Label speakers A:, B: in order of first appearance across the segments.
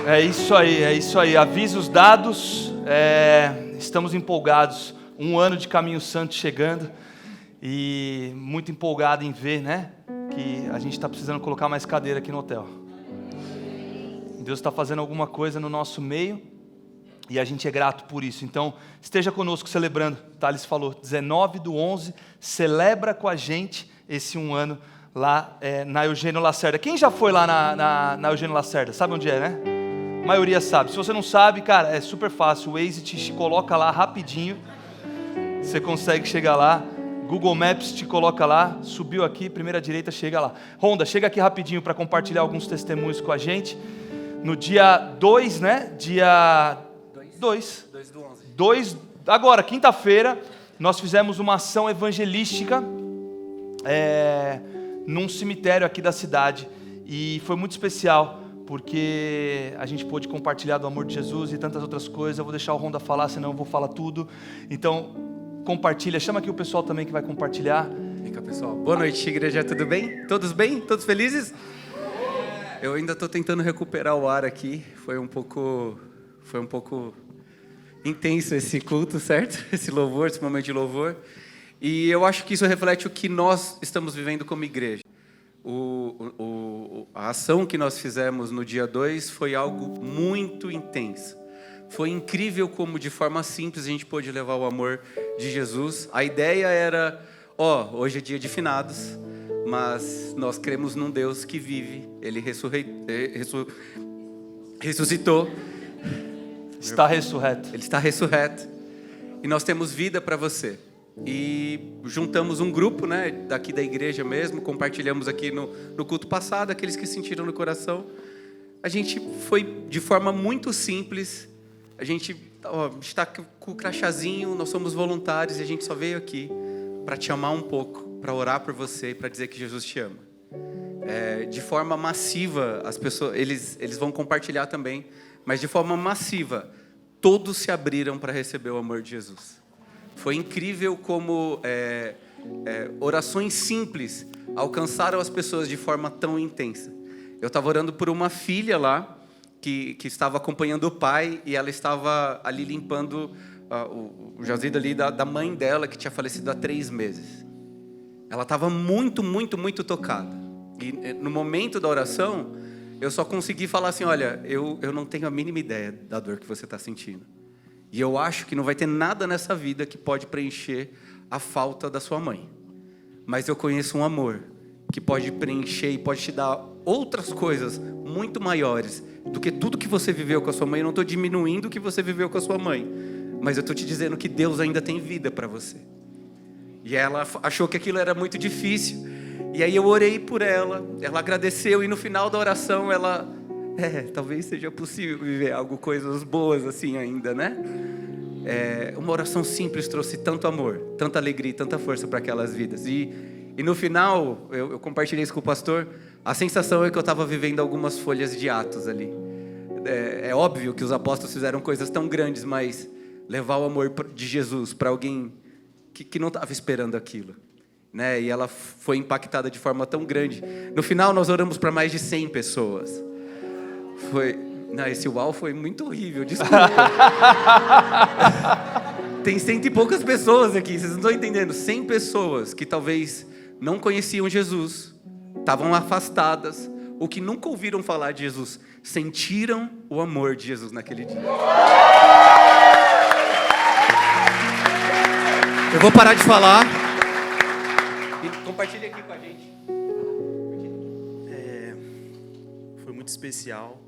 A: É isso aí, é isso aí. Avisos dados, estamos empolgados. Um ano de Caminho Santo chegando e muito empolgado em ver, né? Que a gente está precisando colocar mais cadeira aqui no hotel. Deus está fazendo alguma coisa no nosso meio e a gente é grato por isso. Então, esteja conosco celebrando. Thales falou, 19/11, celebra com a gente esse um ano lá na Eugênio Lacerda. Quem já foi lá na Eugênio Lacerda? Sabe onde é, né? A maioria sabe. Se você não sabe, cara, é super fácil. O Waze te coloca lá rapidinho. Você consegue chegar lá. Google Maps te coloca lá. Subiu aqui, primeira direita, chega lá. Ronda, chega aqui rapidinho para compartilhar alguns testemunhos com a gente. No dia 2, né? Dia 2/11. Agora, quinta-feira, nós fizemos uma ação evangelística num cemitério aqui da cidade. E foi muito especial, porque a gente pôde compartilhar do amor de Jesus e tantas outras coisas. Eu vou deixar o Ronda falar, senão eu vou falar tudo. Então, compartilha. Chama aqui o pessoal também que vai compartilhar.
B: Vem cá, pessoal. Boa noite, igreja. Tudo bem? Todos bem? Todos felizes? Eu ainda estou tentando recuperar o ar aqui. Foi um pouco intenso esse culto, certo? Esse louvor, esse momento de louvor. E eu acho que isso reflete o que nós estamos vivendo como igreja. A ação que nós fizemos no dia 2 foi algo muito intenso. Foi incrível como, de forma simples, a gente pôde levar o amor de Jesus. A ideia era, hoje é dia de finados, mas nós cremos num Deus que vive. Ele ressuscitou.
A: Está ressurreto.
B: Ele está ressurreto. E nós temos vida para você. E juntamos um grupo, né, daqui da igreja mesmo, compartilhamos aqui no culto passado, aqueles que sentiram no coração. A gente foi de forma muito simples. A gente está com o crachazinho, nós somos voluntários e a gente só veio aqui para te amar um pouco, para orar por você e para dizer que Jesus te ama. De forma massiva, as pessoas, eles vão compartilhar também, mas de forma massiva, todos se abriram para receber o amor de Jesus. Foi incrível como orações simples alcançaram as pessoas de forma tão intensa. Eu estava orando por uma filha lá, que estava acompanhando o pai, e ela estava ali limpando o jazido ali da mãe dela, que tinha falecido há 3 meses. Ela estava muito, muito, muito tocada. E no momento da oração, eu só consegui falar assim, olha, eu não tenho a mínima ideia da dor que você está sentindo. E eu acho que não vai ter nada nessa vida que pode preencher a falta da sua mãe. Mas eu conheço um amor que pode preencher e pode te dar outras coisas muito maiores do que tudo que você viveu com a sua mãe. Eu não estou diminuindo o que você viveu com a sua mãe, mas eu estou te dizendo que Deus ainda tem vida para você. E ela achou que aquilo era muito difícil. E aí eu orei por ela, ela agradeceu, e no final da oração ela... talvez seja possível viver coisas boas assim ainda, né? Uma oração simples trouxe tanto amor, tanta alegria, tanta força para aquelas vidas. E no final, eu compartilhei isso com o pastor, a sensação é que eu estava vivendo algumas folhas de Atos ali. É óbvio que os apóstolos fizeram coisas tão grandes, mas levar o amor de Jesus para alguém que não estava esperando aquilo, né? E ela foi impactada de forma tão grande. No final, nós oramos para mais de 100 pessoas. Esse uau foi muito horrível, desculpa. Tem 100 e poucas pessoas aqui, vocês não estão entendendo. 100 pessoas que talvez não conheciam Jesus, estavam afastadas, ou que nunca ouviram falar de Jesus, sentiram o amor de Jesus naquele dia. Eu vou parar de falar e compartilhe aqui com a gente.
C: Foi muito especial,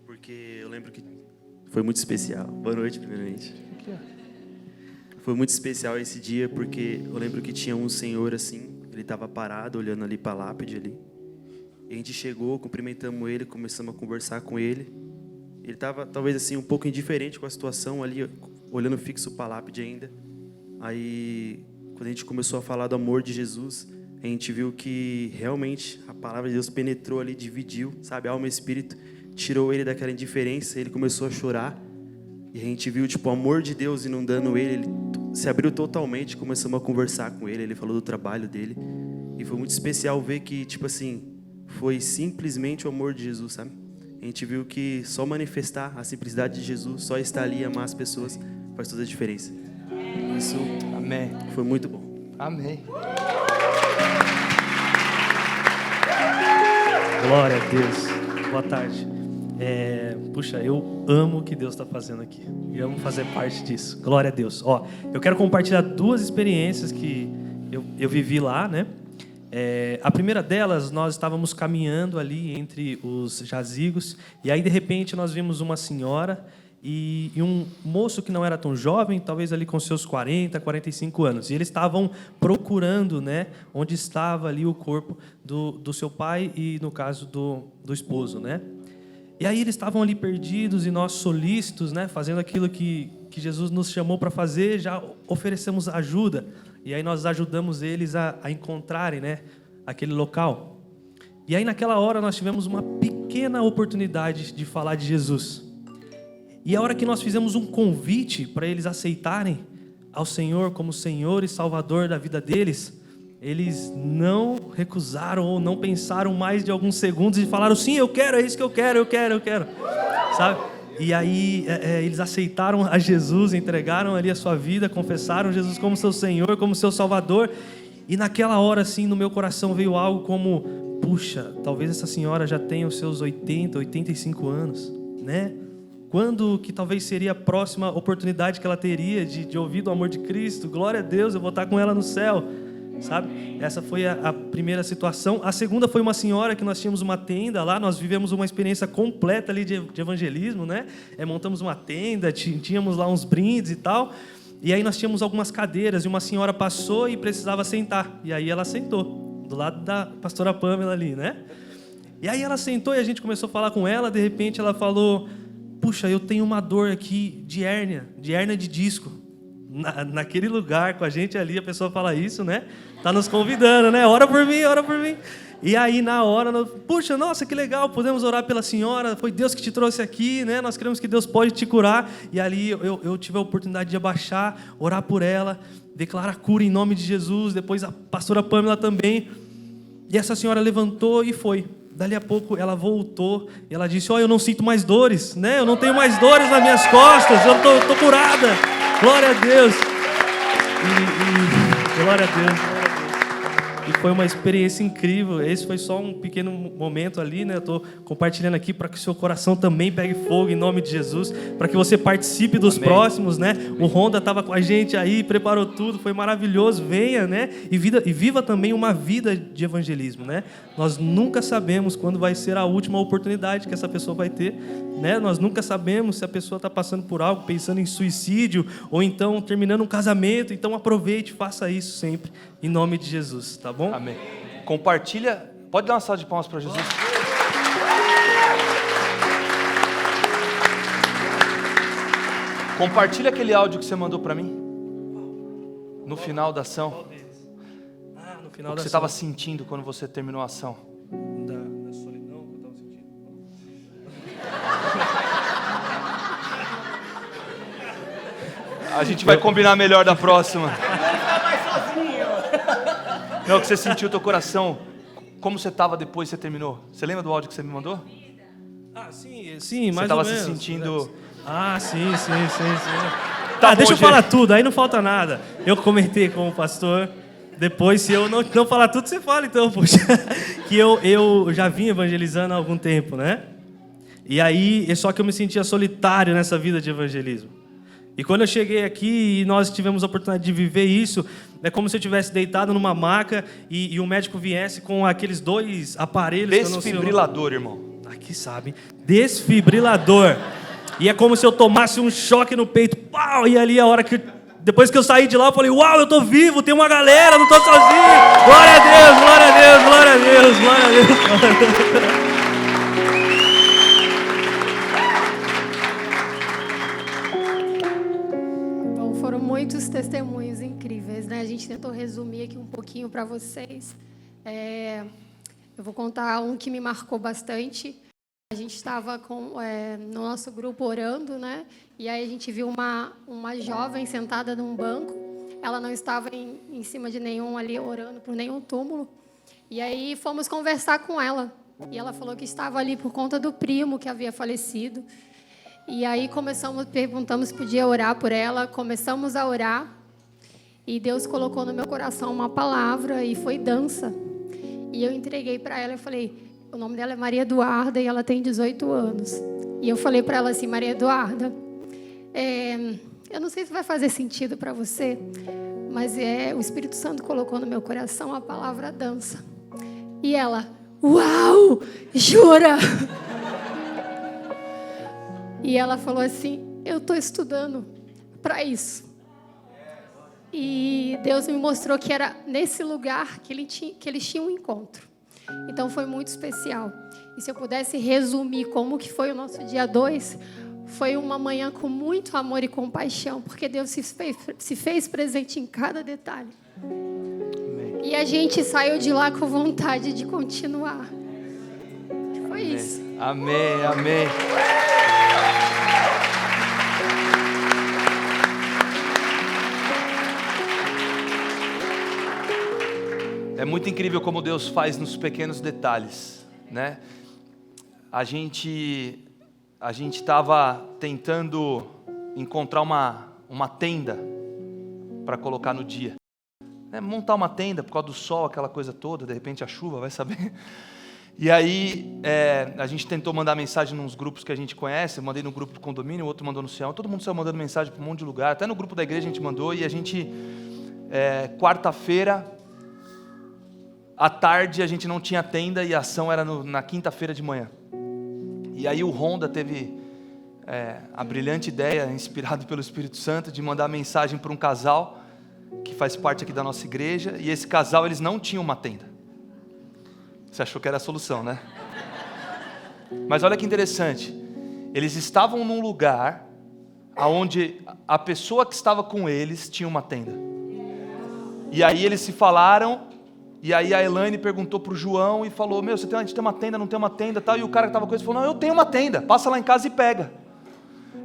C: porque eu lembro que... Foi muito especial. Boa noite, primeiramente. Foi muito especial esse dia, porque eu lembro que tinha um senhor assim, ele estava parado, olhando ali para a lápide ali. E a gente chegou, cumprimentamos ele, começamos a conversar com ele. Ele estava, talvez assim, um pouco indiferente com a situação ali, olhando fixo para a lápide ainda. Aí, quando a gente começou a falar do amor de Jesus, a gente viu que realmente a palavra de Deus penetrou ali, dividiu, sabe, alma e espírito, tirou ele daquela indiferença, ele começou a chorar. E a gente viu, o amor de Deus inundando ele se abriu totalmente, começamos a conversar com ele falou do trabalho dele. E foi muito especial ver que, foi simplesmente o amor de Jesus, sabe? a gente viu que só manifestar a simplicidade de Jesus, só estar ali e amar as pessoas, faz toda a diferença. Isso
A: Amém.
C: foi muito bom.
A: Amém.
D: Glória a Deus. Boa tarde. Puxa, eu amo o que Deus está fazendo aqui. E amo fazer parte disso. Glória a Deus. Ó, eu quero compartilhar 2 experiências que eu vivi lá, né? A primeira delas, nós estávamos caminhando ali entre os jazigos. E aí, de repente, nós vimos uma senhora e um moço que não era tão jovem, talvez ali com seus 40, 45 anos. E eles estavam procurando, né, onde estava ali o corpo do seu pai e, no caso, do esposo, né? E aí eles estavam ali perdidos e nós solícitos, né, fazendo aquilo que Jesus nos chamou para fazer, já oferecemos ajuda. E aí nós ajudamos eles a encontrarem, né, aquele local. E aí naquela hora nós tivemos uma pequena oportunidade de falar de Jesus. E a hora que nós fizemos um convite para eles aceitarem ao Senhor como Senhor e Salvador da vida deles, eles não recusaram ou não pensaram mais de alguns segundos e falaram, sim, eu quero, é isso que eu quero, sabe? E aí eles aceitaram a Jesus, entregaram ali a sua vida, confessaram Jesus como seu Senhor, como seu Salvador. E naquela hora, assim, no meu coração veio algo como, puxa, talvez essa senhora já tenha os seus 80, 85 anos, né? Quando que talvez seria a próxima oportunidade que ela teria de ouvir do amor de Cristo? Glória a Deus, eu vou estar com ela no céu, sabe? Essa foi a primeira situação. A segunda foi uma senhora que nós tínhamos uma tenda lá, nós vivemos uma experiência completa ali de evangelismo, né? Montamos uma tenda, tínhamos lá uns brindes e tal, e aí nós tínhamos algumas cadeiras, e uma senhora passou e precisava sentar, e aí ela sentou, do lado da pastora Pamela ali, né? E aí ela sentou e a gente começou a falar com ela, de repente ela falou, puxa, eu tenho uma dor aqui de hérnia de disco. Naquele lugar com a gente ali, a pessoa fala isso, né? Tá nos convidando, né? Ora por mim, ora por mim. E aí, na hora, puxa, nossa, que legal, podemos orar pela senhora, foi Deus que te trouxe aqui, né? Nós cremos que Deus pode te curar. E ali eu tive a oportunidade de abaixar, orar por ela, declarar cura em nome de Jesus, depois a pastora Pamela também. E essa senhora levantou e foi. Dali a pouco ela voltou e ela disse, eu não sinto mais dores, né? Eu não tenho mais dores nas minhas costas, eu tô curada. Glória a Deus. Glória a Deus. E foi uma experiência incrível. Esse foi só um pequeno momento ali, né? Eu estou compartilhando aqui para que o seu coração também pegue fogo em nome de Jesus, para que você participe dos próximos, né? O Honda estava com a gente aí, preparou tudo, foi maravilhoso. Venha, né? E viva também uma vida de evangelismo, né? Nós nunca sabemos quando vai ser a última oportunidade que essa pessoa vai ter, né? Nós nunca sabemos se a pessoa está passando por algo, pensando em suicídio, ou então terminando um casamento. Então aproveite, faça isso sempre, em nome de Jesus, tá bom?
A: Amém. Compartilha. Pode dar uma salva de palmas para Jesus. Compartilha aquele áudio que você mandou para mim. No final da ação.
D: No final
A: o que você estava sentindo quando você terminou a ação.
D: Da solidão que eu estava sentindo.
A: A gente vai combinar melhor da próxima. Não, o que você sentiu no teu coração, como você estava depois que você terminou? Você lembra do áudio que você me mandou?
D: Sim, mais
A: ou menos. Você estava se sentindo...
D: Sim.
A: Tá bom,
D: deixa eu
A: gente.
D: falar tudo, aí não falta nada. Eu comentei com o pastor, depois se eu não falar tudo, você fala então, poxa. Que eu já vim evangelizando há algum tempo, né? E aí, só que eu me sentia solitário nessa vida de evangelismo. E quando eu cheguei aqui e nós tivemos a oportunidade de viver isso, é como se eu estivesse deitado numa maca e o médico viesse com aqueles 2 aparelhos...
A: Desfibrilador, irmão.
D: Aqui sabe. Desfibrilador. E é como se eu tomasse um choque no peito. Pau! E ali a hora que... Depois que eu saí de lá, eu falei, uau, eu tô vivo, tem uma galera, não tô sozinho. Glória a Deus, glória a Deus, glória a Deus, glória a Deus. Glória a Deus.
E: Muitos testemunhos incríveis, né? A gente tentou resumir aqui um pouquinho para vocês. Eu vou contar um que me marcou bastante. A gente estava no nosso grupo orando, né? E aí a gente viu uma jovem sentada num banco. Ela não estava em cima de nenhum ali orando por nenhum túmulo. E aí fomos conversar com ela. E ela falou que estava ali por conta do primo que havia falecido. E aí perguntamos se podia orar por ela, começamos a orar. E Deus colocou no meu coração uma palavra e foi dança. E eu entreguei para ela e falei, o nome dela é Maria Eduarda e ela tem 18 anos. E eu falei para ela assim, Maria Eduarda, eu não sei se vai fazer sentido para você, mas o Espírito Santo colocou no meu coração a palavra dança. E ela, uau, jura? E ela falou assim, eu estou estudando para isso. E Deus me mostrou que era nesse lugar que eles tinham um encontro. Então foi muito especial. E se eu pudesse resumir como que foi o nosso dia 2, foi uma manhã com muito amor e compaixão, porque Deus se fez presente em cada detalhe. Amém. E a gente saiu de lá com vontade de continuar. Foi
A: amém.
E: Isso.
A: Amém, amém. É muito incrível como Deus faz nos pequenos detalhes, né? A gente estava tentando encontrar uma tenda para colocar no dia, né? Montar uma tenda por causa do sol, aquela coisa toda, de repente a chuva, vai saber. E aí a gente tentou mandar mensagem nos grupos que a gente conhece. Eu mandei no grupo do condomínio, o outro mandou no céu. Todo mundo saiu mandando mensagem para um monte de lugar. Até no grupo da igreja a gente mandou. E a gente, quarta-feira à tarde, a gente não tinha tenda e a ação era na quinta-feira de manhã. E aí o Honda teve a brilhante ideia, inspirado pelo Espírito Santo, de mandar mensagem para um casal que faz parte aqui da nossa igreja. E esse casal, eles não tinham uma tenda. Você achou que era a solução, né? Mas olha que interessante. Eles estavam num lugar onde a pessoa que estava com eles tinha uma tenda. E aí eles se falaram. E aí a Elaine perguntou para o João e falou, a gente tem uma tenda, não tem uma tenda, tal. E o cara que estava com eles falou, não, eu tenho uma tenda, passa lá em casa e pega.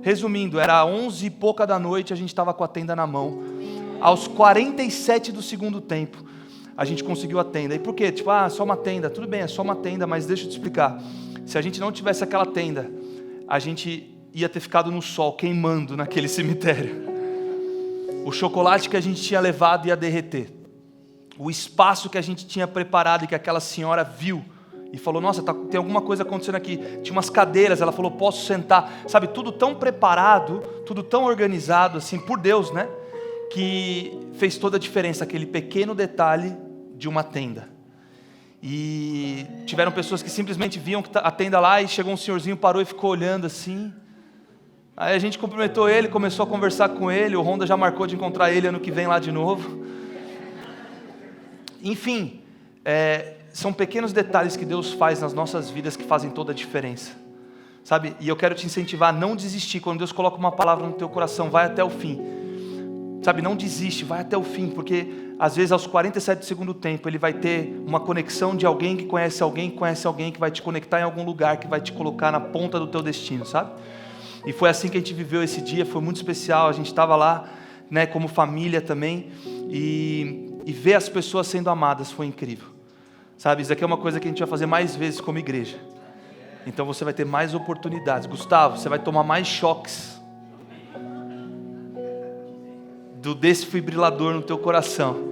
A: Resumindo, era 11 e pouca da noite, a gente estava com a tenda na mão. Aos 47 do segundo tempo, a gente conseguiu a tenda. E por quê? Só uma tenda. Tudo bem, é só uma tenda, mas deixa eu te explicar. Se a gente não tivesse aquela tenda, a gente ia ter ficado no sol, queimando naquele cemitério. O chocolate que a gente tinha levado ia derreter. O espaço que a gente tinha preparado e que aquela senhora viu e falou, nossa, tem alguma coisa acontecendo aqui. Tinha umas cadeiras, ela falou, posso sentar. Sabe, tudo tão preparado, tudo tão organizado, assim, por Deus, né? Que fez toda a diferença, aquele pequeno detalhe de uma tenda. E tiveram pessoas que simplesmente viam a tenda lá e chegou um senhorzinho, parou e ficou olhando assim. Aí a gente cumprimentou ele, começou a conversar com ele, o Honda já marcou de encontrar ele ano que vem lá de novo. Enfim, são pequenos detalhes que Deus faz nas nossas vidas que fazem toda a diferença. Sabe? E eu quero te incentivar a não desistir. Quando Deus coloca uma palavra no teu coração, vai até o fim. Sabe, não desiste, vai até o fim, porque às vezes aos 47 do segundo tempo ele vai ter uma conexão de alguém que conhece alguém que vai te conectar em algum lugar, que vai te colocar na ponta do teu destino, sabe? E foi assim que a gente viveu esse dia, foi muito especial. A gente estava lá, né, como família também, e ver as pessoas sendo amadas foi incrível, sabe? Isso aqui é uma coisa que a gente vai fazer mais vezes como igreja. Então você vai ter mais oportunidades. Gustavo, você vai tomar mais choques do desfibrilador no teu coração.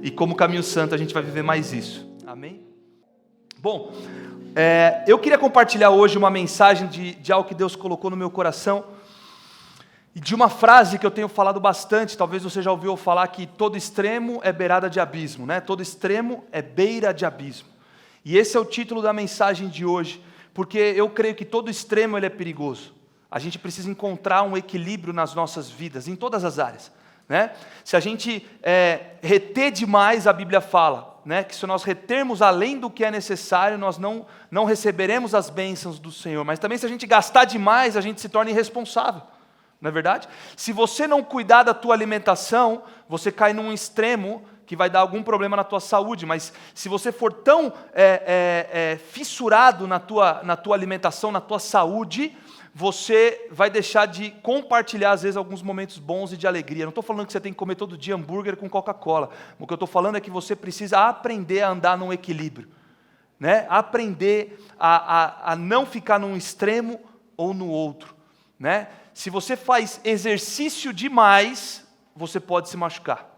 A: E como Caminho Santo a gente vai viver mais isso. Amém? Bom, eu queria compartilhar hoje uma mensagem de algo que Deus colocou no meu coração. E de uma frase que eu tenho falado bastante. Talvez você já ouviu falar que todo extremo é beirada de abismo, né? Todo extremo é beira de abismo. E esse é o título da mensagem de hoje. Porque eu creio que todo extremo ele é perigoso. A gente precisa encontrar um equilíbrio nas nossas vidas, em todas as áreas. Né? Se a gente reter demais, a Bíblia fala, né? Que se nós retermos além do que é necessário, nós não receberemos as bênçãos do Senhor. Mas também se a gente gastar demais, a gente se torna irresponsável, não é verdade? Se você não cuidar da tua alimentação, você cai num extremo que vai dar algum problema na tua saúde. Mas se você for tão fissurado na tua alimentação, na tua saúde, você vai deixar de compartilhar, às vezes, alguns momentos bons e de alegria. Não estou falando que você tem que comer todo dia hambúrguer com Coca-Cola. O que eu estou falando é que você precisa aprender a andar num equilíbrio. né? Aprender a não ficar num extremo ou no outro, né? Se você faz exercício demais, você pode se machucar.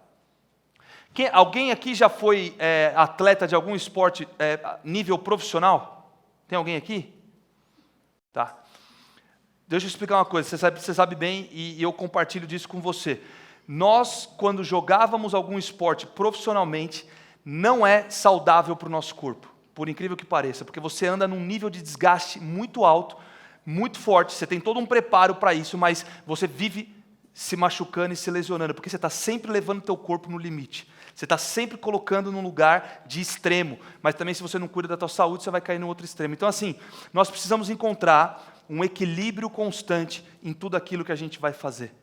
A: Alguém aqui já foi atleta de algum esporte nível profissional? Tem alguém aqui? Tá. Deixa eu explicar uma coisa, você sabe bem e eu compartilho disso com você. Nós, quando jogávamos algum esporte profissionalmente, não é saudável para o nosso corpo, por incrível que pareça, porque você anda num nível de desgaste muito alto, muito forte, você tem todo um preparo para isso, mas você vive se machucando e se lesionando, porque você está sempre levando o teu corpo no limite. Você está sempre colocando num lugar de extremo, mas também se você não cuida da tua saúde, você vai cair no outro extremo. Então assim, nós precisamos encontrar um equilíbrio constante em tudo aquilo que a gente vai fazer.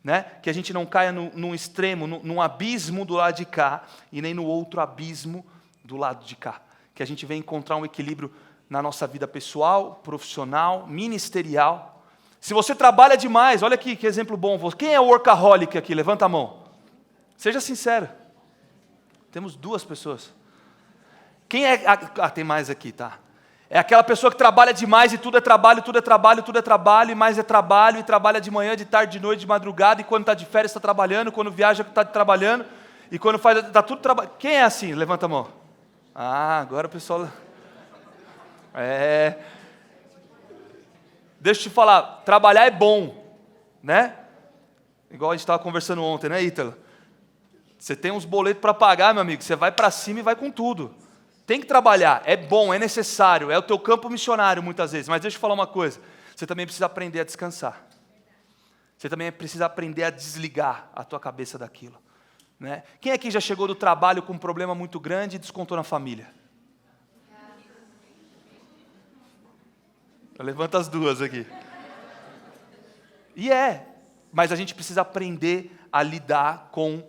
A: Né? Que a gente não caia num extremo, num abismo do lado de cá, e nem no outro abismo do lado de cá. Que a gente venha encontrar um equilíbrio na nossa vida pessoal, profissional, ministerial. Se você trabalha demais, olha aqui que exemplo bom. Quem é workaholic aqui? Levanta a mão. Seja sincero. Temos 2 pessoas. Quem é... tem mais aqui, tá? É aquela pessoa que trabalha demais e tudo é trabalho, tudo é trabalho, tudo é trabalho, e mais é trabalho, e trabalha de manhã, de tarde, de noite, de madrugada, e quando está de férias está trabalhando, quando viaja está trabalhando, e quando faz, está tudo trabalhando. Quem é assim? Levanta a mão. Agora o pessoal... Deixa eu te falar, trabalhar é bom, né? Igual a gente estava conversando ontem, né, Ítalo? Você tem uns boletos para pagar, meu amigo, você vai para cima e vai com tudo. Tem que trabalhar, é bom, é necessário, é o teu campo missionário muitas vezes, mas deixa eu falar uma coisa, você também precisa aprender a descansar. Você também precisa aprender a desligar a tua cabeça daquilo. Né? Quem aqui já chegou do trabalho com um problema muito grande e descontou na família? Levanta as 2 aqui. Mas a gente precisa aprender a lidar com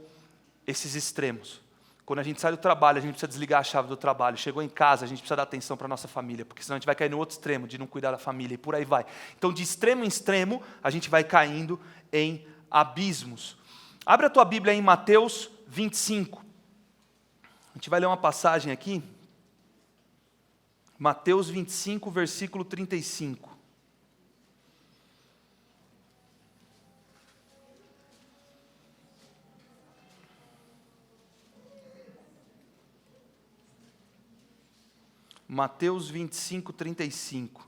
A: esses extremos. Quando a gente sai do trabalho, a gente precisa desligar a chave do trabalho. Chegou em casa, a gente precisa dar atenção para a nossa família, porque senão a gente vai cair no outro extremo, de não cuidar da família, e por aí vai. Então, de extremo em extremo, a gente vai caindo em abismos. Abre a tua Bíblia em Mateus 25. A gente vai ler uma passagem aqui. Mateus 25, versículo 35. Mateus 25, 35.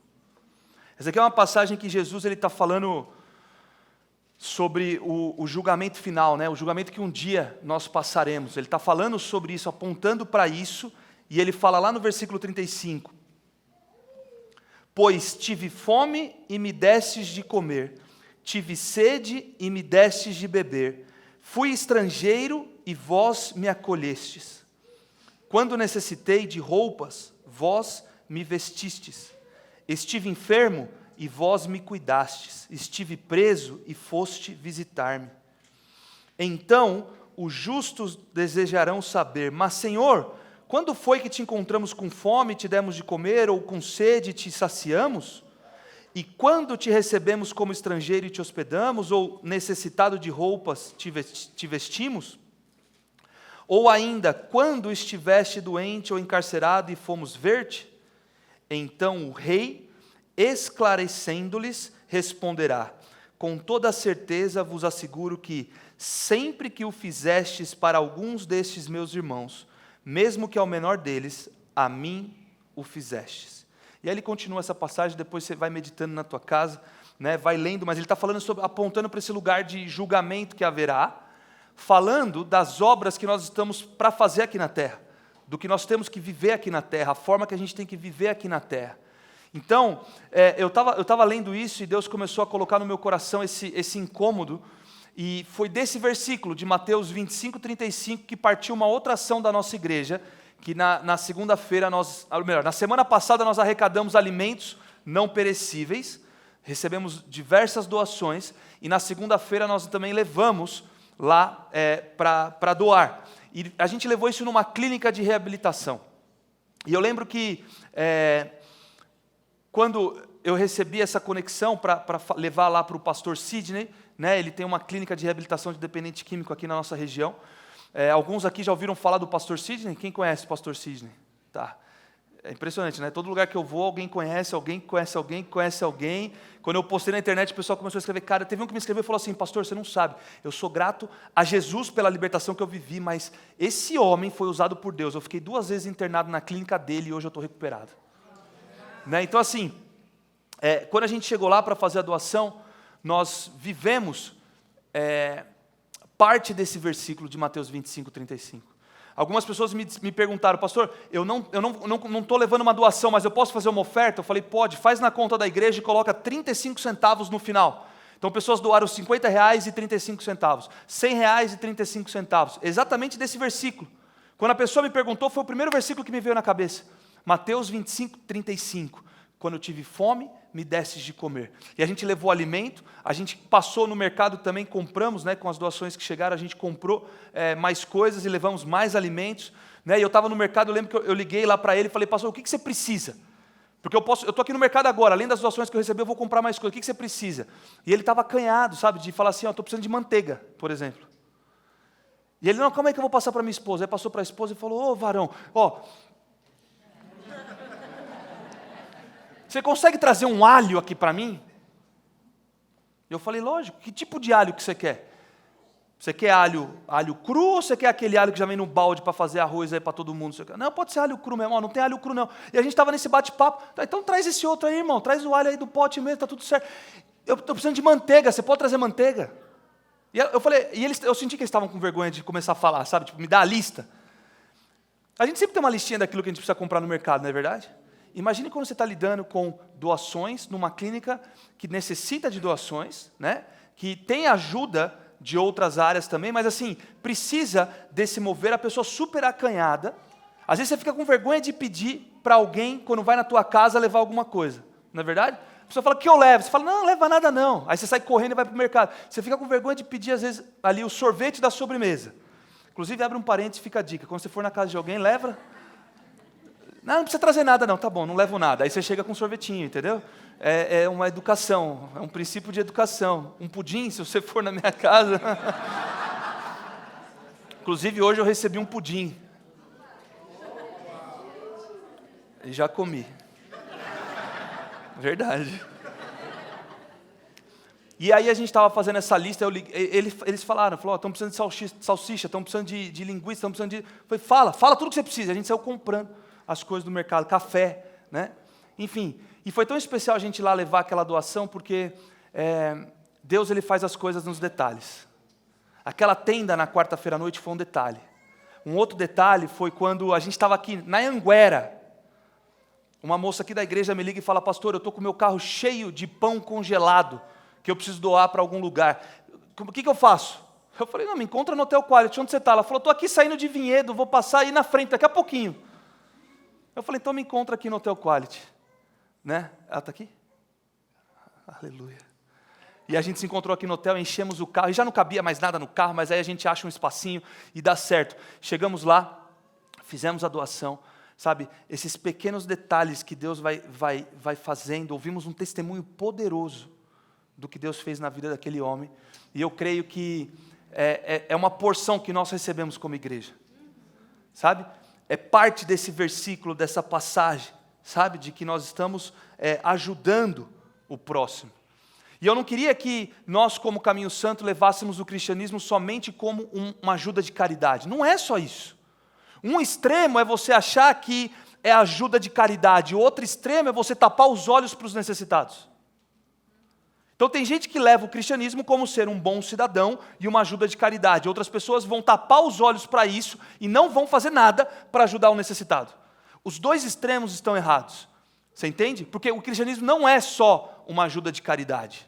A: Essa aqui é uma passagem que Jesus está falando sobre o julgamento final, né? O julgamento que um dia nós passaremos. Ele está falando sobre isso, apontando para isso, e ele fala lá no versículo 35. Pois tive fome e me destes de comer, tive sede e me destes de beber, fui estrangeiro e vós me acolhestes. Quando necessitei de roupas, vós me vestistes. Estive enfermo e vós me cuidastes. Estive preso e foste visitar-me. Então os justos desejarão saber, mas Senhor, quando foi que te encontramos com fome e te demos de comer, ou com sede e te saciamos? E quando te recebemos como estrangeiro e te hospedamos, ou necessitado de roupas te vestimos? Ou ainda, quando estiveste doente ou encarcerado e fomos ver-te? Então o rei, esclarecendo-lhes, responderá: com toda a certeza vos asseguro que, sempre que o fizestes para alguns destes meus irmãos, mesmo que ao menor deles, a mim o fizestes. E aí ele continua essa passagem, depois você vai meditando na tua casa, né, vai lendo, mas ele está falando apontando para esse lugar de julgamento que haverá, falando das obras que nós estamos para fazer aqui na terra, do que nós temos que viver aqui na terra, a forma que a gente tem que viver aqui na terra. Então, eu estava lendo isso e Deus começou a colocar no meu coração esse incômodo, e foi desse versículo de Mateus 25, 35 que partiu uma outra ação da nossa igreja, que na segunda-feira, na semana passada nós arrecadamos alimentos não perecíveis, recebemos diversas doações, e na segunda-feira nós também levamos lá para doar. E a gente levou isso numa clínica de reabilitação. E eu lembro que quando eu recebi essa conexão para levar lá para o pastor Sidney, né, ele tem uma clínica de reabilitação de dependente químico aqui na nossa região. Alguns aqui já ouviram falar do pastor Sidney? Quem conhece o pastor Sidney? Tá. É impressionante, né? Todo lugar que eu vou, alguém conhece alguém, que conhece alguém, que conhece alguém. Quando eu postei na internet, o pessoal começou a escrever. Cara, teve um que me escreveu e falou assim, pastor, você não sabe, eu sou grato a Jesus pela libertação que eu vivi, mas esse homem foi usado por Deus. Eu fiquei 2 vezes internado na clínica dele e hoje eu estou recuperado. Né? Então assim, quando a gente chegou lá para fazer a doação, nós vivemos parte desse versículo de Mateus 25, 35. Algumas pessoas me perguntaram, pastor, eu não estou levando uma doação, mas eu posso fazer uma oferta? Eu falei, pode, faz na conta da igreja e coloca 35 centavos no final. Então pessoas doaram R$50 e 35 centavos, R$100 e 35 centavos, exatamente desse versículo. Quando a pessoa me perguntou, foi o primeiro versículo que me veio na cabeça. Mateus 25, 35. Quando eu tive fome, me desses de comer. E a gente levou alimento, a gente passou no mercado também, compramos, né, com as doações que chegaram, a gente comprou mais coisas e levamos mais alimentos. Né, e eu estava no mercado, eu lembro que eu liguei lá para ele e falei, pastor, o que você precisa? Porque eu estou aqui no mercado agora, além das doações que eu recebi, eu vou comprar mais coisas, o que você precisa? E ele estava acanhado, sabe, de falar assim, estou precisando de manteiga, por exemplo. E ele, não, calma aí que eu vou passar para minha esposa. Aí passou para a esposa e falou, ô varão, você consegue trazer um alho aqui para mim? Eu falei, lógico, que tipo de alho que você quer? Você quer alho cru ou você quer aquele alho que já vem no balde para fazer arroz aí para todo mundo? Não, pode ser alho cru mesmo, não tem alho cru não. E a gente estava nesse bate-papo, então traz esse outro aí, irmão, traz o alho aí do pote mesmo, está tudo certo. Eu estou precisando de manteiga, você pode trazer manteiga? E eu falei, eu senti que eles estavam com vergonha de começar a falar, sabe, tipo, me dá a lista. A gente sempre tem uma listinha daquilo que a gente precisa comprar no mercado, não é verdade? Imagine quando você está lidando com doações numa clínica que necessita de doações, né? Que tem ajuda de outras áreas também, mas assim, precisa desse mover, a pessoa super acanhada. Às vezes você fica com vergonha de pedir para alguém, quando vai na tua casa, levar alguma coisa, não é verdade? A pessoa fala, o que eu levo? Você fala, não leva nada não. Aí você sai correndo e vai para o mercado. Você fica com vergonha de pedir, às vezes, ali o sorvete da sobremesa. Inclusive, abre um parênteses, fica a dica, quando você for na casa de alguém, leva... Não precisa trazer nada não, tá bom, não levo nada. Aí você chega com um sorvetinho, entendeu? É uma educação, é um princípio de educação. Um pudim, se você for na minha casa. Inclusive, hoje eu recebi um pudim. E já comi. Verdade. E aí a gente estava fazendo essa lista, eles falaram, estão precisando de salsicha, estão precisando de linguiça, estão precisando de... Eu falei, fala tudo que você precisa. A gente saiu comprando as coisas do mercado, café, né? Enfim, e foi tão especial a gente ir lá levar aquela doação, porque Deus ele faz as coisas nos detalhes. Aquela tenda na quarta-feira à noite foi um detalhe. Um outro detalhe foi quando a gente estava aqui na Anguera. Uma moça aqui da igreja me liga e fala, pastor, eu estou com o meu carro cheio de pão congelado, que eu preciso doar para algum lugar. O que eu faço? Eu falei, não, me encontra no Hotel Quality, onde você está? Ela falou, estou aqui saindo de Vinhedo, vou passar aí na frente daqui a pouquinho. Eu falei, então me encontra aqui no Hotel Quality. Né? Ela está aqui? Aleluia. E a gente se encontrou aqui no hotel, enchemos o carro, e já não cabia mais nada no carro, mas aí a gente acha um espacinho e dá certo. Chegamos lá, fizemos a doação, sabe? Esses pequenos detalhes que Deus vai fazendo, ouvimos um testemunho poderoso do que Deus fez na vida daquele homem, e eu creio que é uma porção que nós recebemos como igreja, sabe? É parte desse versículo, dessa passagem, sabe? De que nós estamos ajudando o próximo. E eu não queria que nós, como Caminho Santo, levássemos o cristianismo somente como uma ajuda de caridade. Não é só isso. Um extremo é você achar que é ajuda de caridade, o outro extremo é você tapar os olhos para os necessitados. Então tem gente que leva o cristianismo como ser um bom cidadão e uma ajuda de caridade. Outras pessoas vão tapar os olhos para isso e não vão fazer nada para ajudar o necessitado. Os dois extremos estão errados. Você entende? Porque o cristianismo não é só uma ajuda de caridade.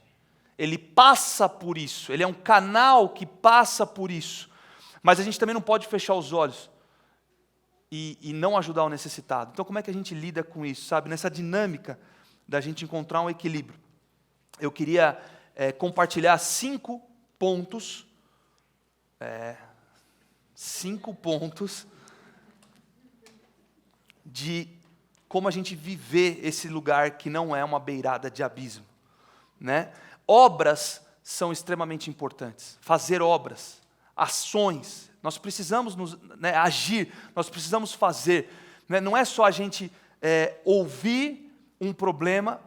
A: Ele passa por isso. Ele é um canal que passa por isso. Mas a gente também não pode fechar os olhos e não ajudar o necessitado. Então como é que a gente lida com isso, sabe? Nessa dinâmica da gente encontrar um equilíbrio. Eu queria compartilhar 5 pontos, 5 pontos de como a gente viver esse lugar que não é uma beirada de abismo, né? Obras são extremamente importantes, fazer obras, ações, nós precisamos agir, nós precisamos fazer, né? Não é só a gente ouvir um problema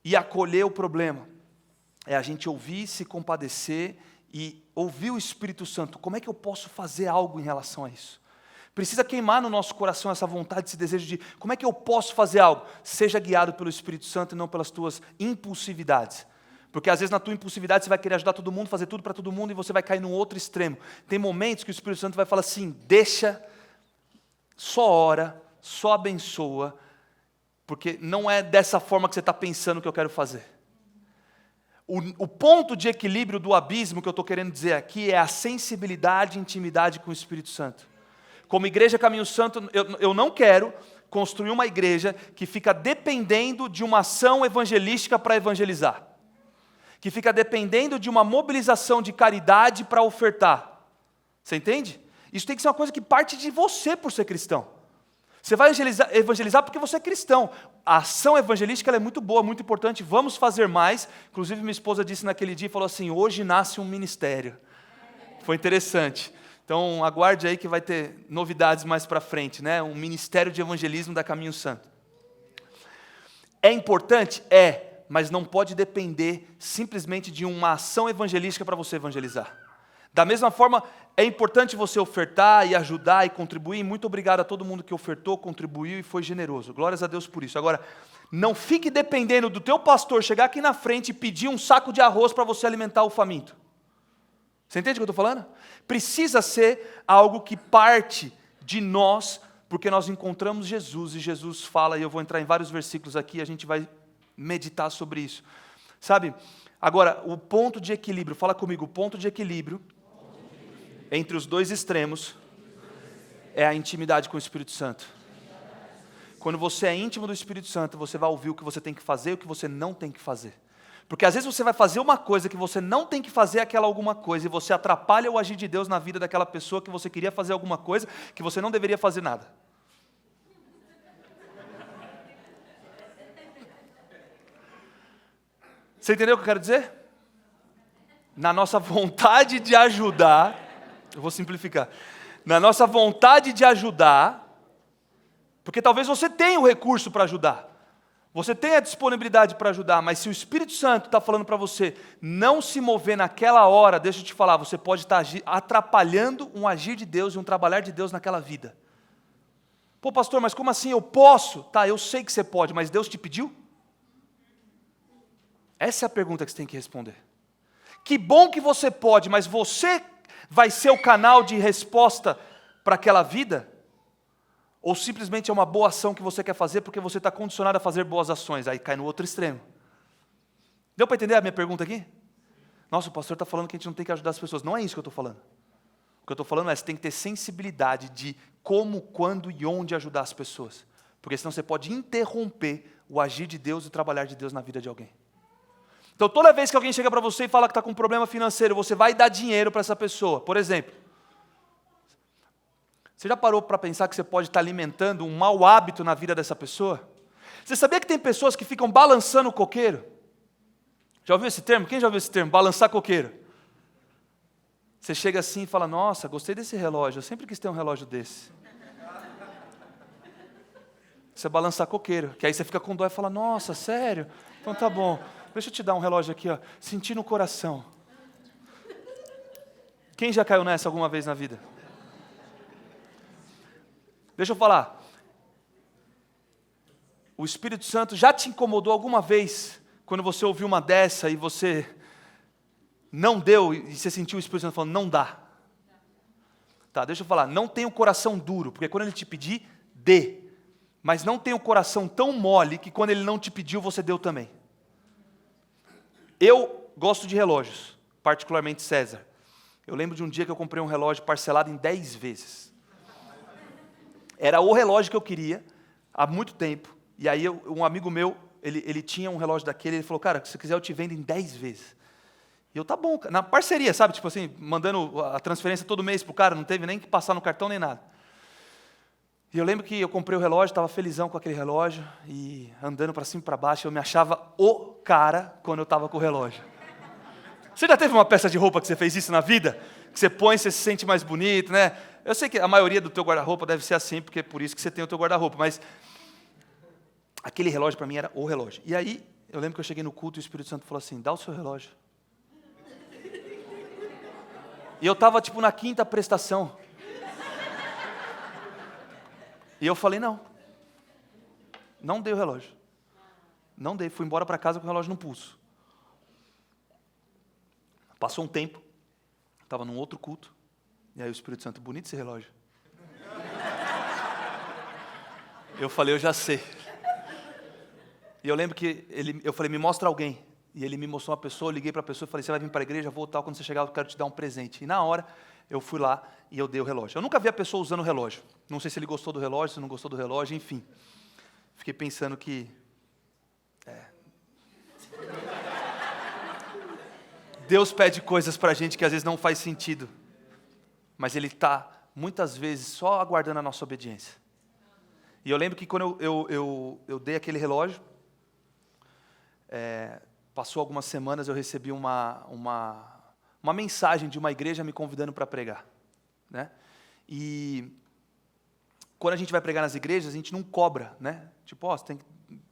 A: e acolher o problema. É a gente ouvir, se compadecer e ouvir o Espírito Santo. Como é que eu posso fazer algo em relação a isso? Precisa queimar no nosso coração essa vontade, esse desejo de como é que eu posso fazer algo? Seja guiado pelo Espírito Santo e não pelas tuas impulsividades. Porque às vezes na tua impulsividade você vai querer ajudar todo mundo, fazer tudo para todo mundo e você vai cair num outro extremo. Tem momentos que o Espírito Santo vai falar assim, deixa, só ora, só abençoa, porque não é dessa forma que você está pensando que eu quero fazer. O ponto de equilíbrio do abismo que eu estou querendo dizer aqui é a sensibilidade e intimidade com o Espírito Santo. Como igreja Caminho Santo, eu não quero construir uma igreja que fica dependendo de uma ação evangelística para evangelizar. Que fica dependendo de uma mobilização de caridade para ofertar. Você entende? Isso tem que ser uma coisa que parte de você por ser cristão. Você vai evangelizar porque você é cristão. A ação evangelística ela é muito boa, muito importante, vamos fazer mais. Inclusive minha esposa disse naquele dia, falou assim, hoje nasce um ministério. Foi interessante. Então aguarde aí que vai ter novidades mais para frente, né? Um ministério de evangelismo da Caminho Santo. É importante? É, mas não pode depender simplesmente de uma ação evangelística para você evangelizar. Da mesma forma, é importante você ofertar e ajudar e contribuir. Muito obrigado a todo mundo que ofertou, contribuiu e foi generoso. Glórias a Deus por isso. Agora, não fique dependendo do teu pastor chegar aqui na frente e pedir um saco de arroz para você alimentar o faminto. Você entende o que eu estou falando? Precisa ser algo que parte de nós, porque nós encontramos Jesus e Jesus fala, e eu vou entrar em vários versículos aqui, a gente vai meditar sobre isso. Sabe? Agora, o ponto de equilíbrio, fala comigo, o ponto de equilíbrio entre os dois extremos é a intimidade com o Espírito Santo. Quando você é íntimo do Espírito Santo, você vai ouvir o que você tem que fazer e o que você não tem que fazer. Porque às vezes você vai fazer uma coisa que você não tem que fazer aquela alguma coisa e você atrapalha o agir de Deus na vida daquela pessoa que você queria fazer alguma coisa que você não deveria fazer nada. Você entendeu o que eu quero dizer? Na nossa vontade de ajudar, eu vou simplificar, na nossa vontade de ajudar, porque talvez você tenha o recurso para ajudar, você tenha a disponibilidade para ajudar, mas se o Espírito Santo está falando para você não se mover naquela hora, deixa eu te falar, você pode estar atrapalhando um agir de Deus e um trabalhar de Deus naquela vida. Pô, pastor, mas como assim eu posso? Tá, eu sei que você pode, mas Deus te pediu? Essa é a pergunta que você tem que responder. Que bom que você pode, mas você vai ser o canal de resposta para aquela vida? Ou simplesmente é uma boa ação que você quer fazer porque você está condicionado a fazer boas ações? Aí cai no outro extremo. Deu para entender a minha pergunta aqui? Nossa, o pastor está falando que a gente não tem que ajudar as pessoas. Não é isso que eu estou falando. O que eu estou falando é que você tem que ter sensibilidade de como, quando e onde ajudar as pessoas. Porque senão você pode interromper o agir de Deus e o trabalhar de Deus na vida de alguém. Então, toda vez que alguém chega para você e fala que está com um problema financeiro, você vai dar dinheiro para essa pessoa. Por exemplo, você já parou para pensar que você pode estar alimentando um mau hábito na vida dessa pessoa? Você sabia que tem pessoas que ficam balançando o coqueiro? Já ouviu esse termo? Quem já ouviu esse termo? Balançar coqueiro. Você chega assim e fala, nossa, gostei desse relógio, eu sempre quis ter um relógio desse. Você balançar coqueiro, que aí você fica com dó e fala, nossa, sério? Então tá bom. Deixa eu te dar um relógio aqui, ó. Sentir no coração. Quem já caiu nessa alguma vez na vida? Deixa eu falar. O Espírito Santo já te incomodou alguma vez quando você ouviu uma dessa e você não deu e você sentiu o Espírito Santo falando, não dá. Tá, deixa eu falar. Não tenha o coração duro, porque quando ele te pedir, dê. Mas não tenha o coração tão mole que quando ele não te pediu, você deu também. Eu gosto de relógios, particularmente César. Eu lembro de um dia que eu comprei um relógio parcelado em 10 vezes. Era o relógio que eu queria, há muito tempo. E aí um amigo meu, ele tinha um relógio daquele, ele falou, cara, se você quiser eu te vendo em 10 vezes. E eu, tá bom, na parceria, sabe? Tipo assim, mandando a transferência todo mês pro cara, não teve nem que passar no cartão nem nada. E eu lembro que eu comprei o relógio, estava felizão com aquele relógio, e andando para cima e para baixo, eu me achava o cara quando eu estava com o relógio. Você já teve uma peça de roupa que você fez isso na vida? Que você põe e você se sente mais bonito, né? Eu sei que a maioria do teu guarda-roupa deve ser assim, porque é por isso que você tem o teu guarda-roupa, mas aquele relógio para mim era o relógio. E aí, eu lembro que eu cheguei no culto e o Espírito Santo falou assim, dá o seu relógio. E eu estava tipo na 5ª prestação. E eu falei, não dei o relógio. Não dei, fui embora para casa com o relógio no pulso. Passou um tempo, estava num outro culto, e aí o Espírito Santo, bonito esse relógio. Eu falei, eu já sei. E eu lembro que eu falei, me mostra alguém. E ele me mostrou uma pessoa, eu liguei para a pessoa e falei, você vai vir para a igreja, vou tal, quando você chegar eu quero te dar um presente. E na hora, eu fui lá e eu dei o relógio. Eu nunca vi a pessoa usando o relógio. Não sei se ele gostou do relógio, se não gostou do relógio, enfim. Fiquei pensando que... Deus pede coisas para a gente que às vezes não faz sentido. Mas Ele está, muitas vezes, só aguardando a nossa obediência. E eu lembro que quando eu dei aquele relógio, passou algumas semanas, eu recebi uma mensagem de uma igreja me convidando para pregar. Né? E quando a gente vai pregar nas igrejas, a gente não cobra, né? Tipo, você tem que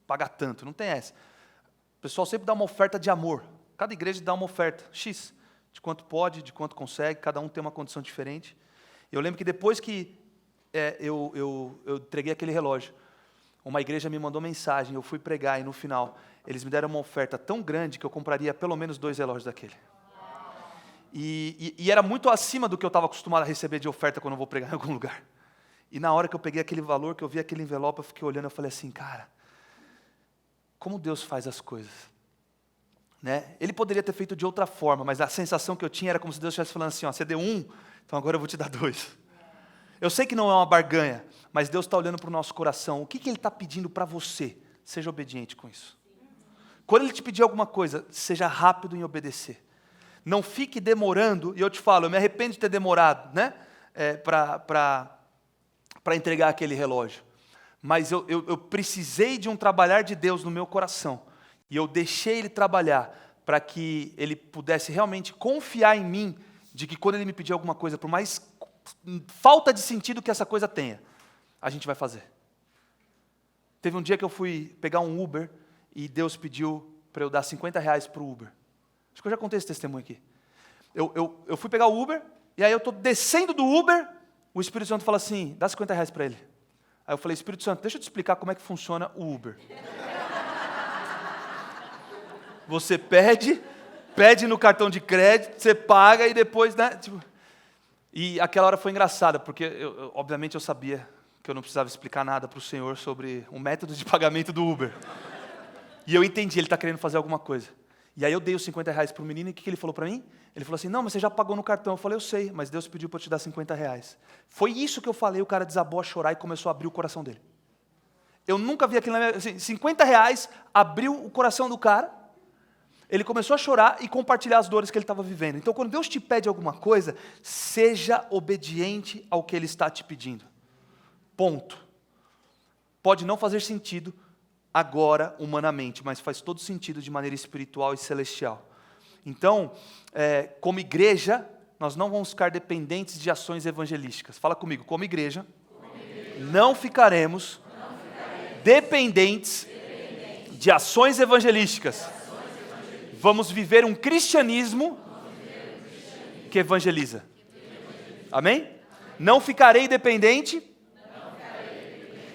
A: pagar tanto, não tem essa. O pessoal sempre dá uma oferta de amor. Cada igreja dá uma oferta, X, de quanto pode, de quanto consegue, cada um tem uma condição diferente. Eu lembro que depois que eu entreguei aquele relógio, uma igreja me mandou mensagem, eu fui pregar e no final, eles me deram uma oferta tão grande que eu compraria pelo menos 2 relógios daquele. E era muito acima do que eu estava acostumado a receber de oferta quando eu vou pregar em algum lugar. E na hora que eu peguei aquele valor, que eu vi aquele envelope, eu fiquei olhando, eu falei assim, cara, como Deus faz as coisas. Né? Ele poderia ter feito de outra forma, mas a sensação que eu tinha era como se Deus estivesse falando assim, ó, você deu 1, então agora eu vou te dar 2. Eu sei que não é uma barganha, mas Deus está olhando para o nosso coração. O que Ele está pedindo para você? Seja obediente com isso. Quando Ele te pedir alguma coisa, seja rápido em obedecer. Não fique demorando, e eu te falo, eu me arrependo de ter demorado, né? Para entregar aquele relógio. Mas eu precisei de um trabalhar de Deus no meu coração. E eu deixei Ele trabalhar para que Ele pudesse realmente confiar em mim, de que quando Ele me pedir alguma coisa, por mais falta de sentido que essa coisa tenha, a gente vai fazer. Teve um dia que eu fui pegar um Uber e Deus pediu para eu dar R$50 para o Uber. Acho que eu já contei esse testemunho aqui. Eu fui pegar o Uber, e aí eu estou descendo do Uber, o Espírito Santo fala assim, dá R$50 para ele. Aí eu falei, Espírito Santo, deixa eu te explicar como é que funciona o Uber. Você pede no cartão de crédito, você paga e depois, né? Tipo, e aquela hora foi engraçada, porque obviamente eu sabia que eu não precisava explicar nada para o Senhor sobre o método de pagamento do Uber. E eu entendi, ele está querendo fazer alguma coisa. E aí eu dei os R$50 para o menino e o que ele falou para mim? Ele falou assim, não, mas você já pagou no cartão. Eu falei, eu sei, mas Deus pediu para eu te dar R$50. Foi isso que eu falei, o cara desabou a chorar e começou a abrir o coração dele. Eu nunca vi aquilo na minha vida. Assim, R$50 abriu o coração do cara, ele começou a chorar e compartilhar as dores que ele estava vivendo. Então, quando Deus te pede alguma coisa, seja obediente ao que Ele está te pedindo. Ponto. Pode não fazer sentido agora, humanamente, mas faz todo sentido de maneira espiritual e celestial. Então, como igreja, nós não vamos ficar dependentes de ações evangelísticas. Fala comigo, como igreja, não ficaremos dependentes de ações evangelísticas. Vamos viver um cristianismo que evangeliza. Amém? Não ficarei dependente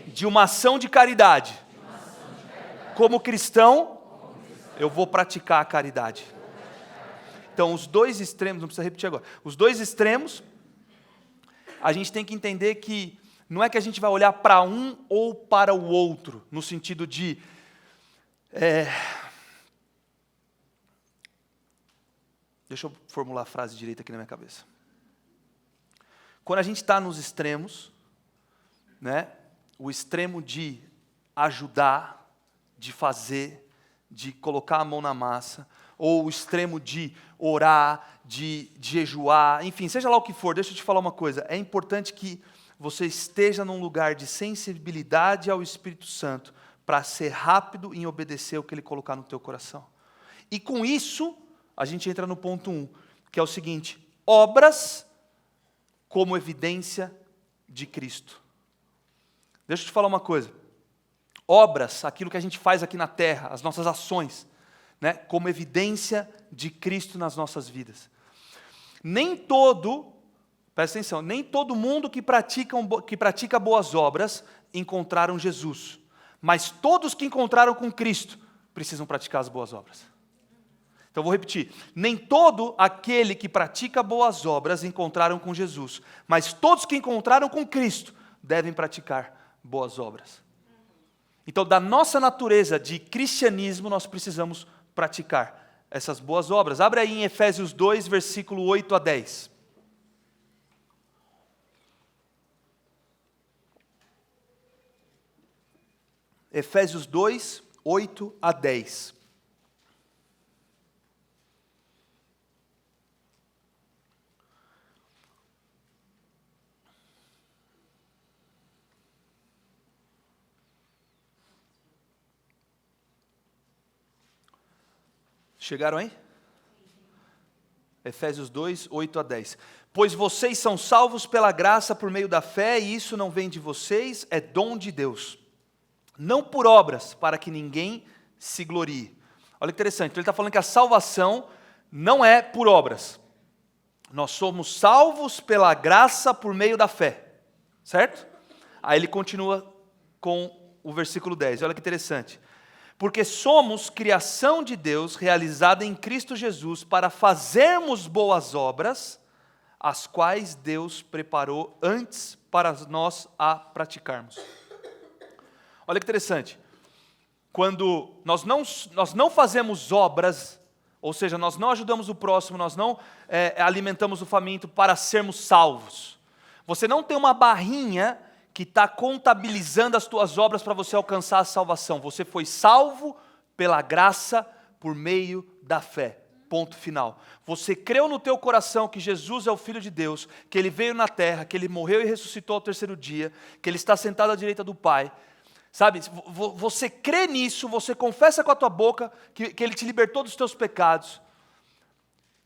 A: de uma ação de caridade. Como cristão, eu vou praticar a caridade. Então, os dois extremos, não precisa repetir agora. Os dois extremos, a gente tem que entender que não é que a gente vai olhar para um ou para o outro, no sentido de... Deixa eu formular a frase direita aqui na minha cabeça. Quando a gente está nos extremos, né, o extremo de ajudar, de fazer, de colocar a mão na massa, ou o extremo de orar, de jejuar, enfim, seja lá o que for, deixa eu te falar uma coisa, é importante que você esteja num lugar de sensibilidade ao Espírito Santo, para ser rápido em obedecer o que Ele colocar no teu coração. E com isso, a gente entra no ponto 1, que é o seguinte, obras como evidência de Cristo. Deixa eu te falar uma coisa, obras, aquilo que a gente faz aqui na terra, as nossas ações, né, como evidência de Cristo nas nossas vidas. Presta atenção, nem todo mundo que pratica boas obras encontraram Jesus, mas todos que encontraram com Cristo precisam praticar as boas obras. Então vou repetir, nem todo aquele que pratica boas obras encontraram com Jesus, mas todos que encontraram com Cristo devem praticar boas obras. Então, da nossa natureza de cristianismo, nós precisamos praticar essas boas obras. Abre aí em Efésios 2, versículo 8 a 10. Efésios 2, 8 a 10. Chegaram aí? Efésios 2, 8 a 10. Pois vocês são salvos pela graça por meio da fé, e isso não vem de vocês, é dom de Deus. Não por obras, para que ninguém se glorie. Olha que interessante, então ele está falando que a salvação não é por obras. Nós somos salvos pela graça por meio da fé. Certo? Aí ele continua com o versículo 10. Olha que interessante. Porque somos criação de Deus, realizada em Cristo Jesus, para fazermos boas obras, as quais Deus preparou antes para nós a praticarmos. Olha que interessante. Quando nós não fazemos obras, ou seja, nós não ajudamos o próximo, nós não alimentamos o faminto para sermos salvos. Você não tem uma barrinha que está contabilizando as tuas obras para você alcançar a salvação. Você foi salvo pela graça por meio da fé. Ponto final. Você creu no teu coração que Jesus é o Filho de Deus, que Ele veio na terra, que Ele morreu e ressuscitou ao terceiro dia, que Ele está sentado à direita do Pai. Sabe, você crê nisso, você confessa com a tua boca que Ele te libertou dos teus pecados,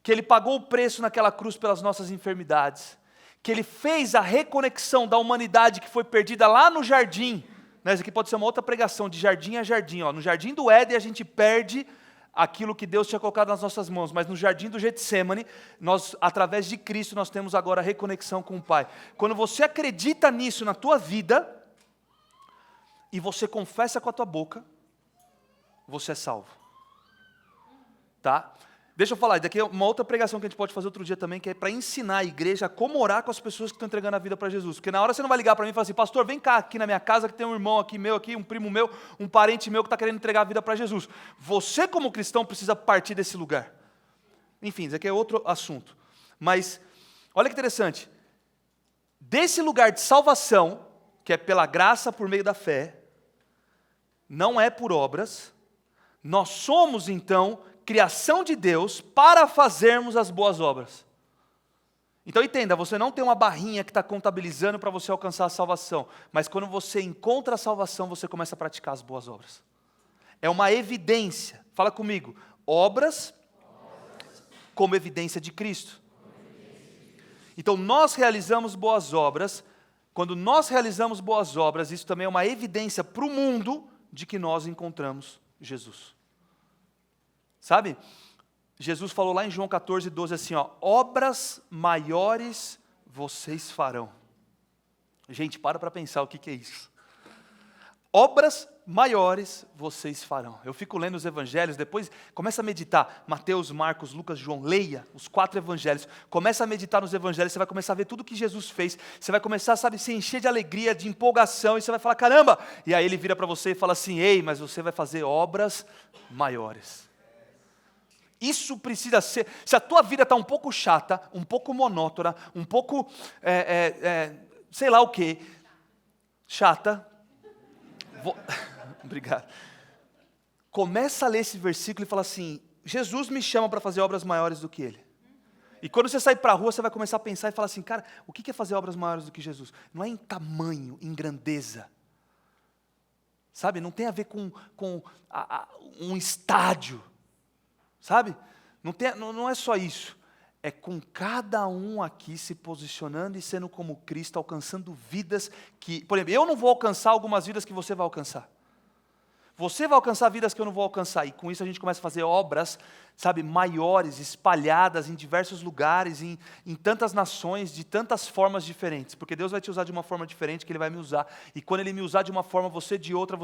A: que Ele pagou o preço naquela cruz pelas nossas enfermidades, que Ele fez a reconexão da humanidade que foi perdida lá no jardim. Né? Isso aqui pode ser uma outra pregação, de jardim a jardim. No jardim do Éden a gente perde aquilo que Deus tinha colocado nas nossas mãos, mas no jardim do Getsêmani, através de Cristo, nós temos agora a reconexão com o Pai. Quando você acredita nisso na tua vida, e você confessa com a tua boca, você é salvo. Tá? Deixa eu falar, daqui é uma outra pregação que a gente pode fazer outro dia também, que é para ensinar a igreja a como orar com as pessoas que estão entregando a vida para Jesus. Porque na hora você não vai ligar para mim e falar assim, pastor, vem cá aqui na minha casa que tem um irmão aqui, meu aqui, um primo meu, um parente meu que está querendo entregar a vida para Jesus. Você como cristão precisa partir desse lugar. Enfim, isso aqui é outro assunto. Mas, olha que interessante. Desse lugar de salvação, que é pela graça por meio da fé, não é por obras, nós somos então criação de Deus para fazermos as boas obras. Então entenda, você não tem uma barrinha que está contabilizando para você alcançar a salvação, mas quando você encontra a salvação, você começa a praticar as boas obras. É uma evidência, fala comigo, obras como evidência de Cristo. Então nós realizamos boas obras, quando nós realizamos boas obras, isso também é uma evidência para o mundo de que nós encontramos Jesus. Sabe? Jesus falou lá em João 14, 12 assim, ó, obras maiores vocês farão. Gente, para pensar o que é isso. Obras maiores vocês farão. Eu fico lendo os evangelhos, depois começa a meditar, Mateus, Marcos, Lucas, João, leia os 4 evangelhos, começa a meditar nos evangelhos, você vai começar a ver tudo que Jesus fez, você vai começar, sabe, se encher de alegria, de empolgação, e você vai falar, caramba, e aí ele vira para você e fala assim, ei, mas você vai fazer obras maiores. Isso precisa ser, se a tua vida está um pouco chata, um pouco monótona, um pouco, sei lá o quê, chata, obrigado. Começa a ler esse versículo e fala assim, Jesus me chama para fazer obras maiores do que Ele. E quando você sair para a rua, você vai começar a pensar e falar assim, cara, o que é fazer obras maiores do que Jesus? Não é em tamanho, em grandeza. Sabe, não tem a ver com um estádio. Sabe? Não é só isso. É com cada um aqui se posicionando e sendo como Cristo, alcançando vidas que... Por exemplo, eu não vou alcançar algumas vidas que você vai alcançar. Você vai alcançar vidas que eu não vou alcançar. E com isso a gente começa a fazer obras, sabe, maiores, espalhadas em diversos lugares, em tantas nações, de tantas formas diferentes. Porque Deus vai te usar de uma forma diferente que Ele vai me usar. E quando Ele me usar de uma forma, você de outra,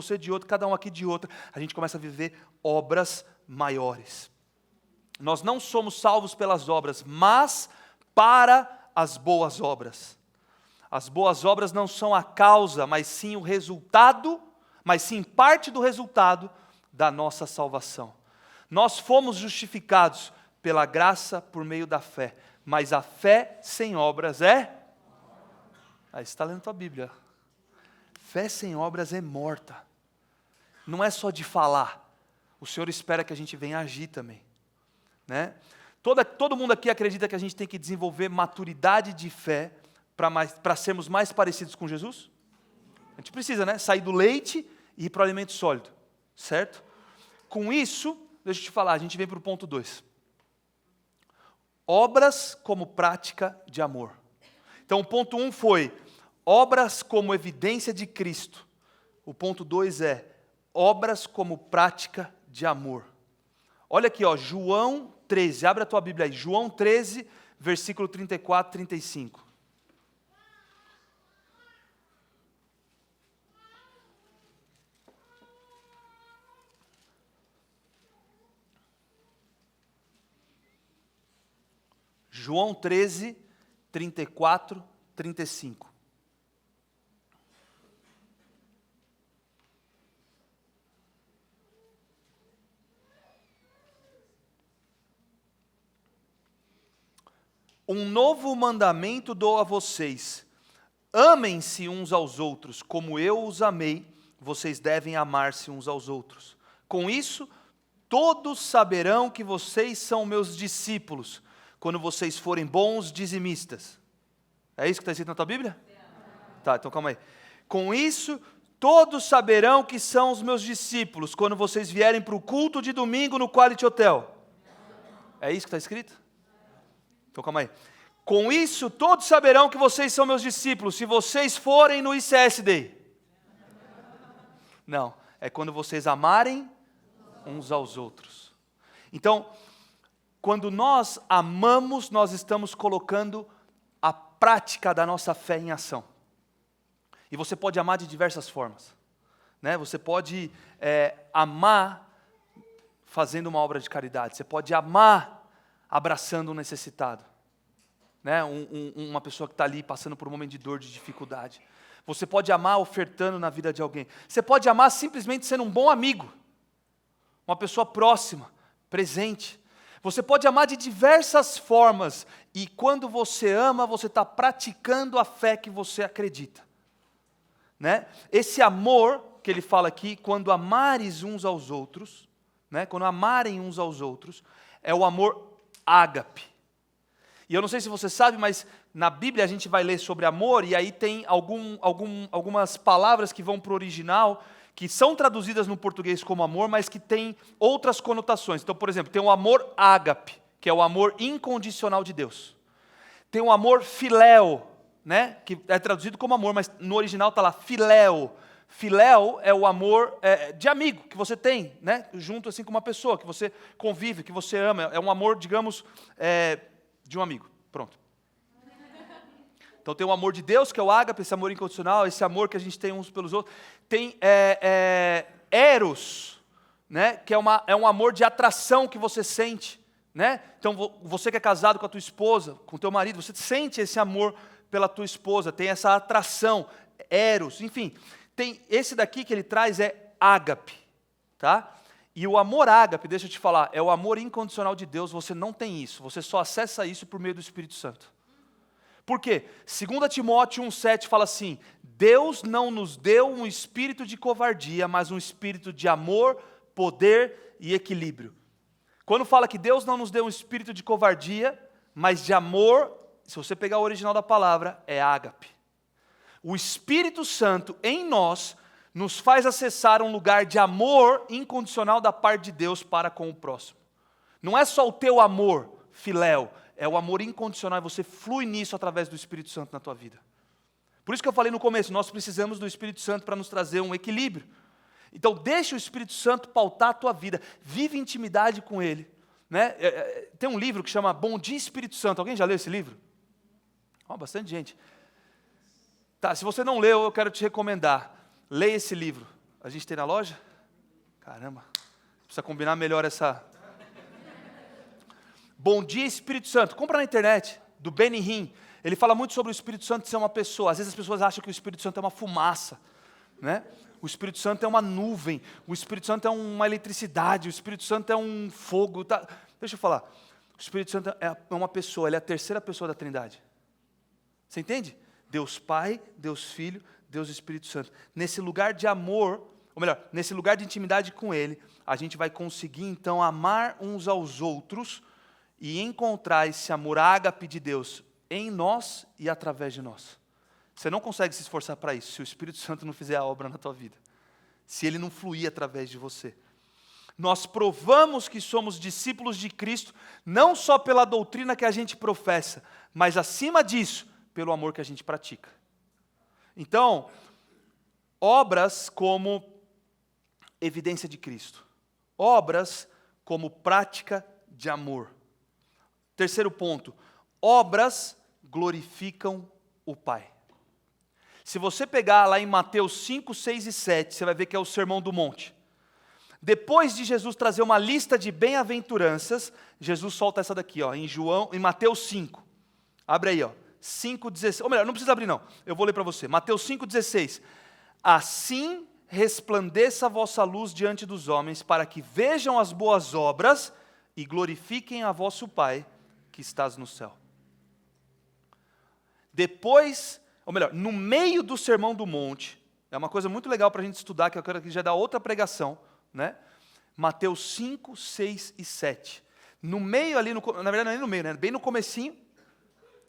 A: cada um aqui de outra, a gente começa a viver obras maiores. Nós não somos salvos pelas obras, mas para as boas obras. As boas obras não são a causa, mas sim o resultado, mas sim parte do resultado da nossa salvação. Nós fomos justificados pela graça por meio da fé, mas a fé sem obras é? Aí você está lendo a tua Bíblia. Fé sem obras é morta. Não é só de falar. O Senhor espera que a gente venha agir também. Né? Todo mundo aqui acredita que a gente tem que desenvolver maturidade de fé para sermos mais parecidos com Jesus? A gente precisa, né? Sair do leite e ir para o alimento sólido, certo? Com isso, deixa eu te falar, a gente vem para o ponto 2. Obras como prática de amor. Então, o ponto 1 foi obras como evidência de Cristo. O ponto 2 é obras como prática de amor. Olha aqui, ó, João 13, abre a tua Bíblia aí, João 13, versículo 34, 35. João 13, 34, 35. Um novo mandamento dou a vocês: amem-se uns aos outros, como eu os amei, vocês devem amar-se uns aos outros. Com isso, todos saberão que vocês são meus discípulos, quando vocês forem bons dizimistas. É isso que está escrito na tua Bíblia? Tá, então calma aí. Com isso, todos saberão que são os meus discípulos, quando vocês vierem para o culto de domingo no Quality Hotel. É isso que está escrito? Então calma aí. Com isso, todos saberão que vocês são meus discípulos, se vocês forem no ICS Day. Não, é quando vocês amarem uns aos outros. Então, quando nós amamos, nós estamos colocando a prática da nossa fé em ação. E você pode amar de diversas formas. Né? Você pode amar fazendo uma obra de caridade. Você pode amar abraçando um necessitado. Né? Uma pessoa que está ali passando por um momento de dor, de dificuldade. Você pode amar ofertando na vida de alguém. Você pode amar simplesmente sendo um bom amigo. Uma pessoa próxima, presente. Você pode amar de diversas formas. E quando você ama, você está praticando a fé que você acredita. Né? Esse amor que ele fala aqui, quando amares uns aos outros, né? Quando amarem uns aos outros, é o amor ágape. E eu não sei se você sabe, mas na Bíblia a gente vai ler sobre amor, e aí tem algumas palavras que vão para o original, que são traduzidas no português como amor, mas que tem outras conotações. Então, por exemplo, tem o amor ágape, que é o amor incondicional de Deus. Tem o amor filéu, né, que é traduzido como amor, mas no original está lá, filéu. Filéu é o amor de amigo que você tem, né, junto assim com uma pessoa, que você convive, que você ama. É um amor, digamos, de um amigo. Pronto. Então tem o amor de Deus, que é o ágape, esse amor incondicional, esse amor que a gente tem uns pelos outros. Tem eros, né, que é um amor de atração que você sente. Né? Então você que é casado com a tua esposa, com o teu marido, você sente esse amor pela tua esposa, tem essa atração, eros, enfim. Tem esse daqui que ele traz é ágape, tá? E o amor ágape, deixa eu te falar, é o amor incondicional de Deus, você não tem isso, você só acessa isso por meio do Espírito Santo. Por quê? 2 Timóteo 1,7 fala assim: Deus não nos deu um espírito de covardia, mas um espírito de amor, poder e equilíbrio. Quando fala que Deus não nos deu um espírito de covardia, mas de amor, se você pegar o original da palavra, é ágape. O Espírito Santo em nós nos faz acessar um lugar de amor incondicional da parte de Deus para com o próximo. Não é só o teu amor, filéu, é o amor incondicional, e você flui nisso através do Espírito Santo na tua vida. Por isso que eu falei no começo, nós precisamos do Espírito Santo para nos trazer um equilíbrio. Então deixa o Espírito Santo pautar a tua vida, vive intimidade com Ele. Né? Tem um livro que chama Bom Dia Espírito Santo, alguém já leu esse livro? Bastante gente. Tá, se você não leu, eu quero te recomendar, leia esse livro. A gente tem na loja? Caramba, precisa combinar melhor essa... Bom Dia Espírito Santo, compra na internet, do Benny Hinn. Ele fala muito sobre o Espírito Santo ser uma pessoa. Às vezes as pessoas acham que o Espírito Santo é uma fumaça, né? O Espírito Santo é uma nuvem, o Espírito Santo é uma eletricidade, o Espírito Santo é um fogo. Tá? Deixa eu falar, o Espírito Santo é uma pessoa, ele é a terceira pessoa da Trindade. Você entende? Deus Pai, Deus Filho, Deus Espírito Santo. Nesse lugar de amor, ou melhor, nesse lugar de intimidade com Ele, a gente vai conseguir então amar uns aos outros e encontrar esse amor ágape de Deus em nós e através de nós. Você não consegue se esforçar para isso se o Espírito Santo não fizer a obra na tua vida. Se ele não fluir através de você. Nós provamos que somos discípulos de Cristo, não só pela doutrina que a gente professa, mas acima disso, pelo amor que a gente pratica. Então, obras como evidência de Cristo. Obras como prática de amor. Terceiro ponto, obras glorificam o Pai. Se você pegar lá em Mateus 5, 6 e 7, você vai ver que é o Sermão do Monte. Depois de Jesus trazer uma lista de bem-aventuranças, Jesus solta essa daqui, ó, em Mateus 5. Abre aí, ó, 5,16. Ou melhor, não precisa abrir não, eu vou ler para você. Mateus 5,16. Assim resplandeça a vossa luz diante dos homens, para que vejam as boas obras e glorifiquem a vosso Pai que estás no céu. Depois, ou melhor, no meio do Sermão do Monte, é uma coisa muito legal para a gente estudar, que eu quero que já dá outra pregação, né? Mateus 5, 6 e 7. No meio ali, na verdade não é no meio, né? Bem no comecinho,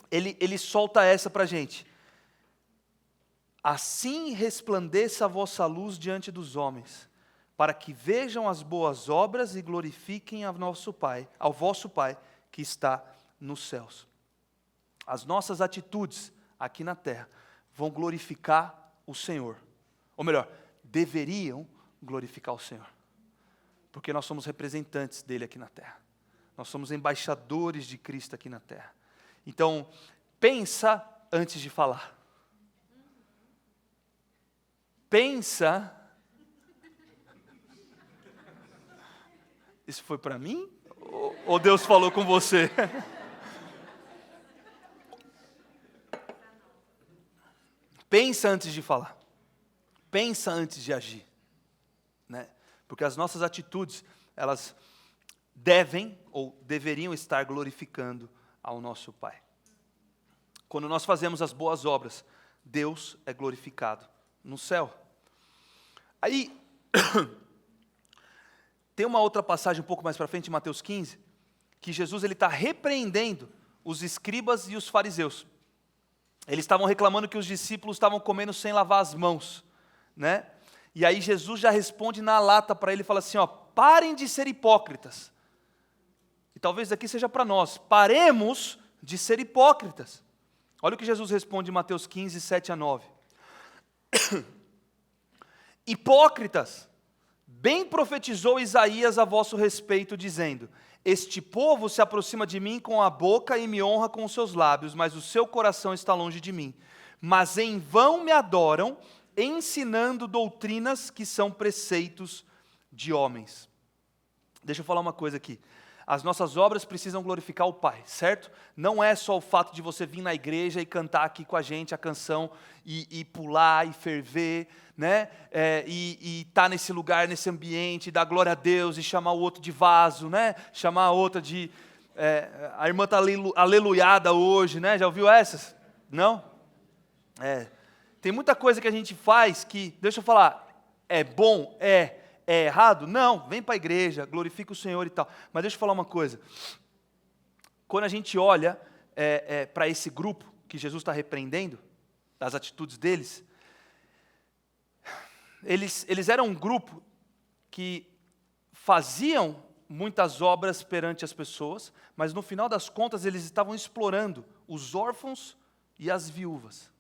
A: ele solta essa para a gente. Assim resplandeça a vossa luz diante dos homens, para que vejam as boas obras e glorifiquem ao vosso Pai que está nos céus. As nossas atitudes aqui na terra vão glorificar o Senhor. Ou melhor, deveriam glorificar o Senhor. Porque nós somos representantes dele aqui na terra. Nós somos embaixadores de Cristo aqui na terra. Então, pensa antes de falar. Pensa. Isso foi para mim? Ou Deus falou com você? Pensa antes de falar. Pensa antes de agir. Né? Porque as nossas atitudes, elas devem ou deveriam estar glorificando ao nosso Pai. Quando nós fazemos as boas obras, Deus é glorificado no céu. Aí, tem uma outra passagem um pouco mais para frente, em Mateus 15, que Jesus está repreendendo os escribas e os fariseus. Eles estavam reclamando que os discípulos estavam comendo sem lavar as mãos, né? E aí Jesus já responde na lata para ele e fala assim, ó, parem de ser hipócritas. E talvez daqui seja para nós, paremos de ser hipócritas. Olha o que Jesus responde em Mateus 15, 7 a 9. Hipócritas, bem profetizou Isaías a vosso respeito, dizendo, este povo se aproxima de mim com a boca e me honra com os seus lábios, mas o seu coração está longe de mim. Mas em vão me adoram, ensinando doutrinas que são preceitos de homens. Deixa eu falar uma coisa aqui. As nossas obras precisam glorificar o Pai, certo? Não é só o fato de você vir na igreja e cantar aqui com a gente a canção e pular e ferver, né? E estar nesse lugar, nesse ambiente, dar glória a Deus e chamar o outro de vaso, né? Chamar a outra de... a irmã está aleluiada hoje, né? Já ouviu essas? Não? Tem muita coisa que a gente faz que, deixa eu falar, é bom, é errado? Não, vem para a igreja, glorifica o Senhor e tal. Mas deixa eu falar uma coisa. Quando a gente olha para esse grupo que Jesus está repreendendo, das atitudes deles, eles eram um grupo que faziam muitas obras perante as pessoas, mas no final das contas eles estavam explorando os órfãos e as viúvas.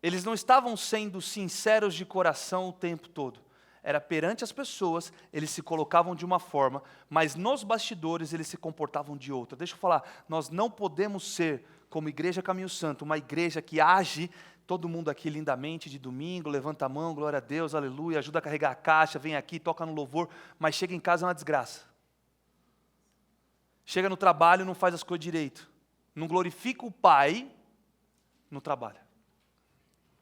A: eles não estavam sendo sinceros de coração o tempo todo. Era perante as pessoas, eles se colocavam de uma forma, mas nos bastidores eles se comportavam de outra. Deixa eu falar, nós não podemos ser, como Igreja Caminho Santo, uma igreja que age, todo mundo aqui lindamente, de domingo, levanta a mão, glória a Deus, aleluia, ajuda a carregar a caixa, vem aqui, toca no louvor, mas chega em casa é uma desgraça. Chega no trabalho, não faz as coisas direito. Não glorifica o Pai no trabalho.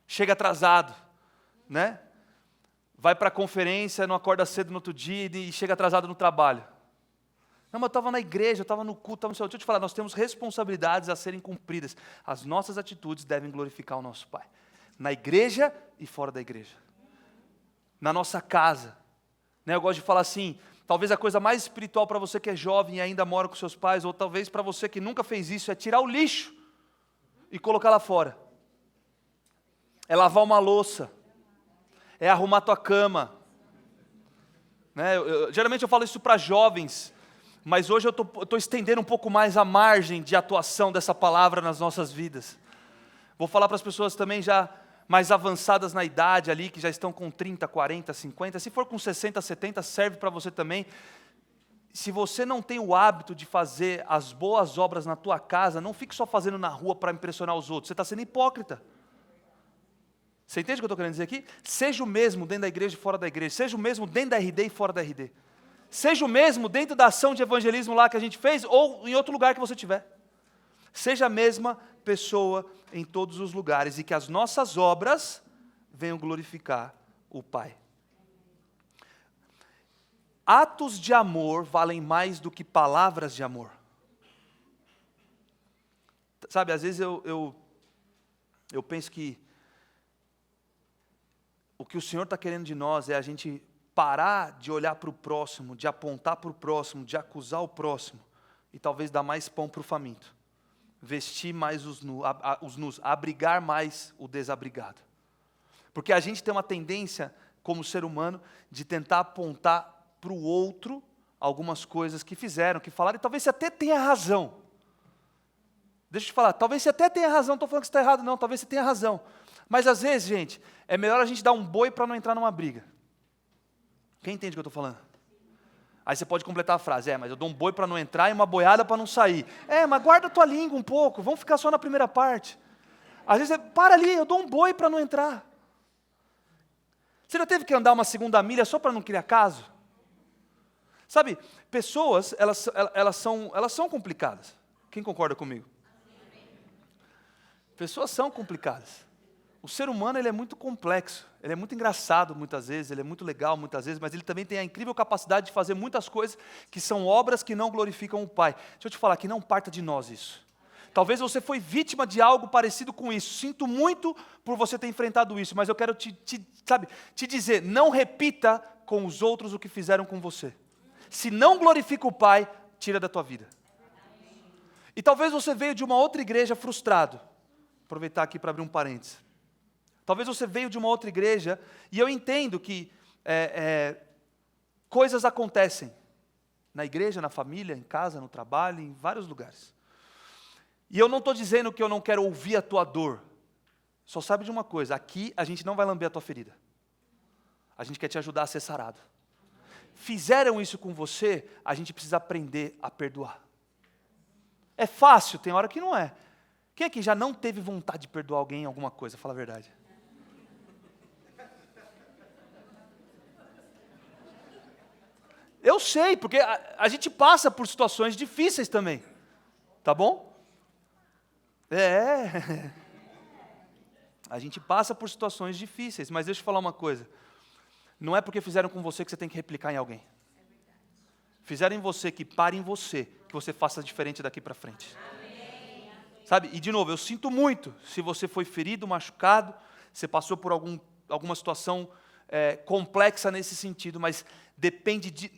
A: Chega atrasado, né? Vai para a conferência, não acorda cedo no outro dia e chega atrasado no trabalho. Não, mas eu estava na igreja, eu estava no culto, estava no céu. Deixa eu te falar, nós temos responsabilidades a serem cumpridas. As nossas atitudes devem glorificar o nosso Pai. Na igreja e fora da igreja. Na nossa casa. Né? Eu gosto de falar assim, talvez a coisa mais espiritual para você que é jovem e ainda mora com seus pais, ou talvez para você que nunca fez isso, é tirar o lixo e colocar lá fora. É lavar uma louça. É arrumar tua cama. Né? Geralmente eu falo isso para jovens, mas hoje eu estou estendendo um pouco mais a margem de atuação dessa palavra nas nossas vidas. Vou falar para as pessoas também já mais avançadas na idade ali, que já estão com 30, 40, 50, se for com 60, 70, serve para você também. Se você não tem o hábito de fazer as boas obras na tua casa, não fique só fazendo na rua para impressionar os outros, você está sendo hipócrita. Você entende o que eu estou querendo dizer aqui? Seja o mesmo dentro da igreja e fora da igreja. Seja o mesmo dentro da RD e fora da RD. Seja o mesmo dentro da ação de evangelismo lá que a gente fez ou em outro lugar que você estiver. Seja a mesma pessoa em todos os lugares e que as nossas obras venham glorificar o Pai. Atos de amor valem mais do que palavras de amor. Sabe, às vezes eu penso que o que o Senhor está querendo de nós é a gente parar de olhar para o próximo, de apontar para o próximo, de acusar o próximo, e talvez dar mais pão para o faminto, vestir mais os nus, abrigar mais o desabrigado. Porque a gente tem uma tendência, como ser humano, de tentar apontar para o outro algumas coisas que fizeram, que falaram, e talvez você até tenha razão. Deixa eu te falar, talvez você até tenha razão, não estou falando que você está errado não, talvez você tenha razão. Mas às vezes, gente, é melhor a gente dar um boi para não entrar numa briga. Quem entende o que eu estou falando? Aí você pode completar a frase, mas eu dou um boi para não entrar e uma boiada para não sair. Mas guarda a tua língua um pouco, vamos ficar só na primeira parte. Às vezes, para ali, eu dou um boi para não entrar. Você já teve que andar uma segunda milha só para não criar caso? Sabe, pessoas, elas são complicadas. Quem concorda comigo? Pessoas são complicadas. O ser humano ele é muito complexo, ele é muito engraçado muitas vezes, ele é muito legal muitas vezes, mas ele também tem a incrível capacidade de fazer muitas coisas que são obras que não glorificam o Pai. Deixa eu te falar, que não parta de nós isso. Talvez você foi vítima de algo parecido com isso. Sinto muito por você ter enfrentado isso, mas eu quero te dizer, não repita com os outros o que fizeram com você. Se não glorifica o Pai, tira da tua vida. E talvez você veio de uma outra igreja frustrado. Aproveitar aqui para abrir um parênteses. Talvez você veio de uma outra igreja, e eu entendo que coisas acontecem. Na igreja, na família, em casa, no trabalho, em vários lugares. E eu não estou dizendo que eu não quero ouvir a tua dor. Só sabe de uma coisa, aqui a gente não vai lamber a tua ferida. A gente quer te ajudar a ser sarado. Fizeram isso com você, a gente precisa aprender a perdoar. É fácil, tem hora que não é. Quem aqui já não teve vontade de perdoar alguém em alguma coisa? Fala a verdade. Eu sei, porque a gente passa por situações difíceis também. Tá bom? A gente passa por situações difíceis, mas deixa eu falar uma coisa. Não é porque fizeram com você que você tem que replicar em alguém. Fizeram em você que pare em você, que você faça diferente daqui para frente. Sabe? E de novo, eu sinto muito se você foi ferido, machucado, você passou por alguma situação complexa nesse sentido, mas depende de...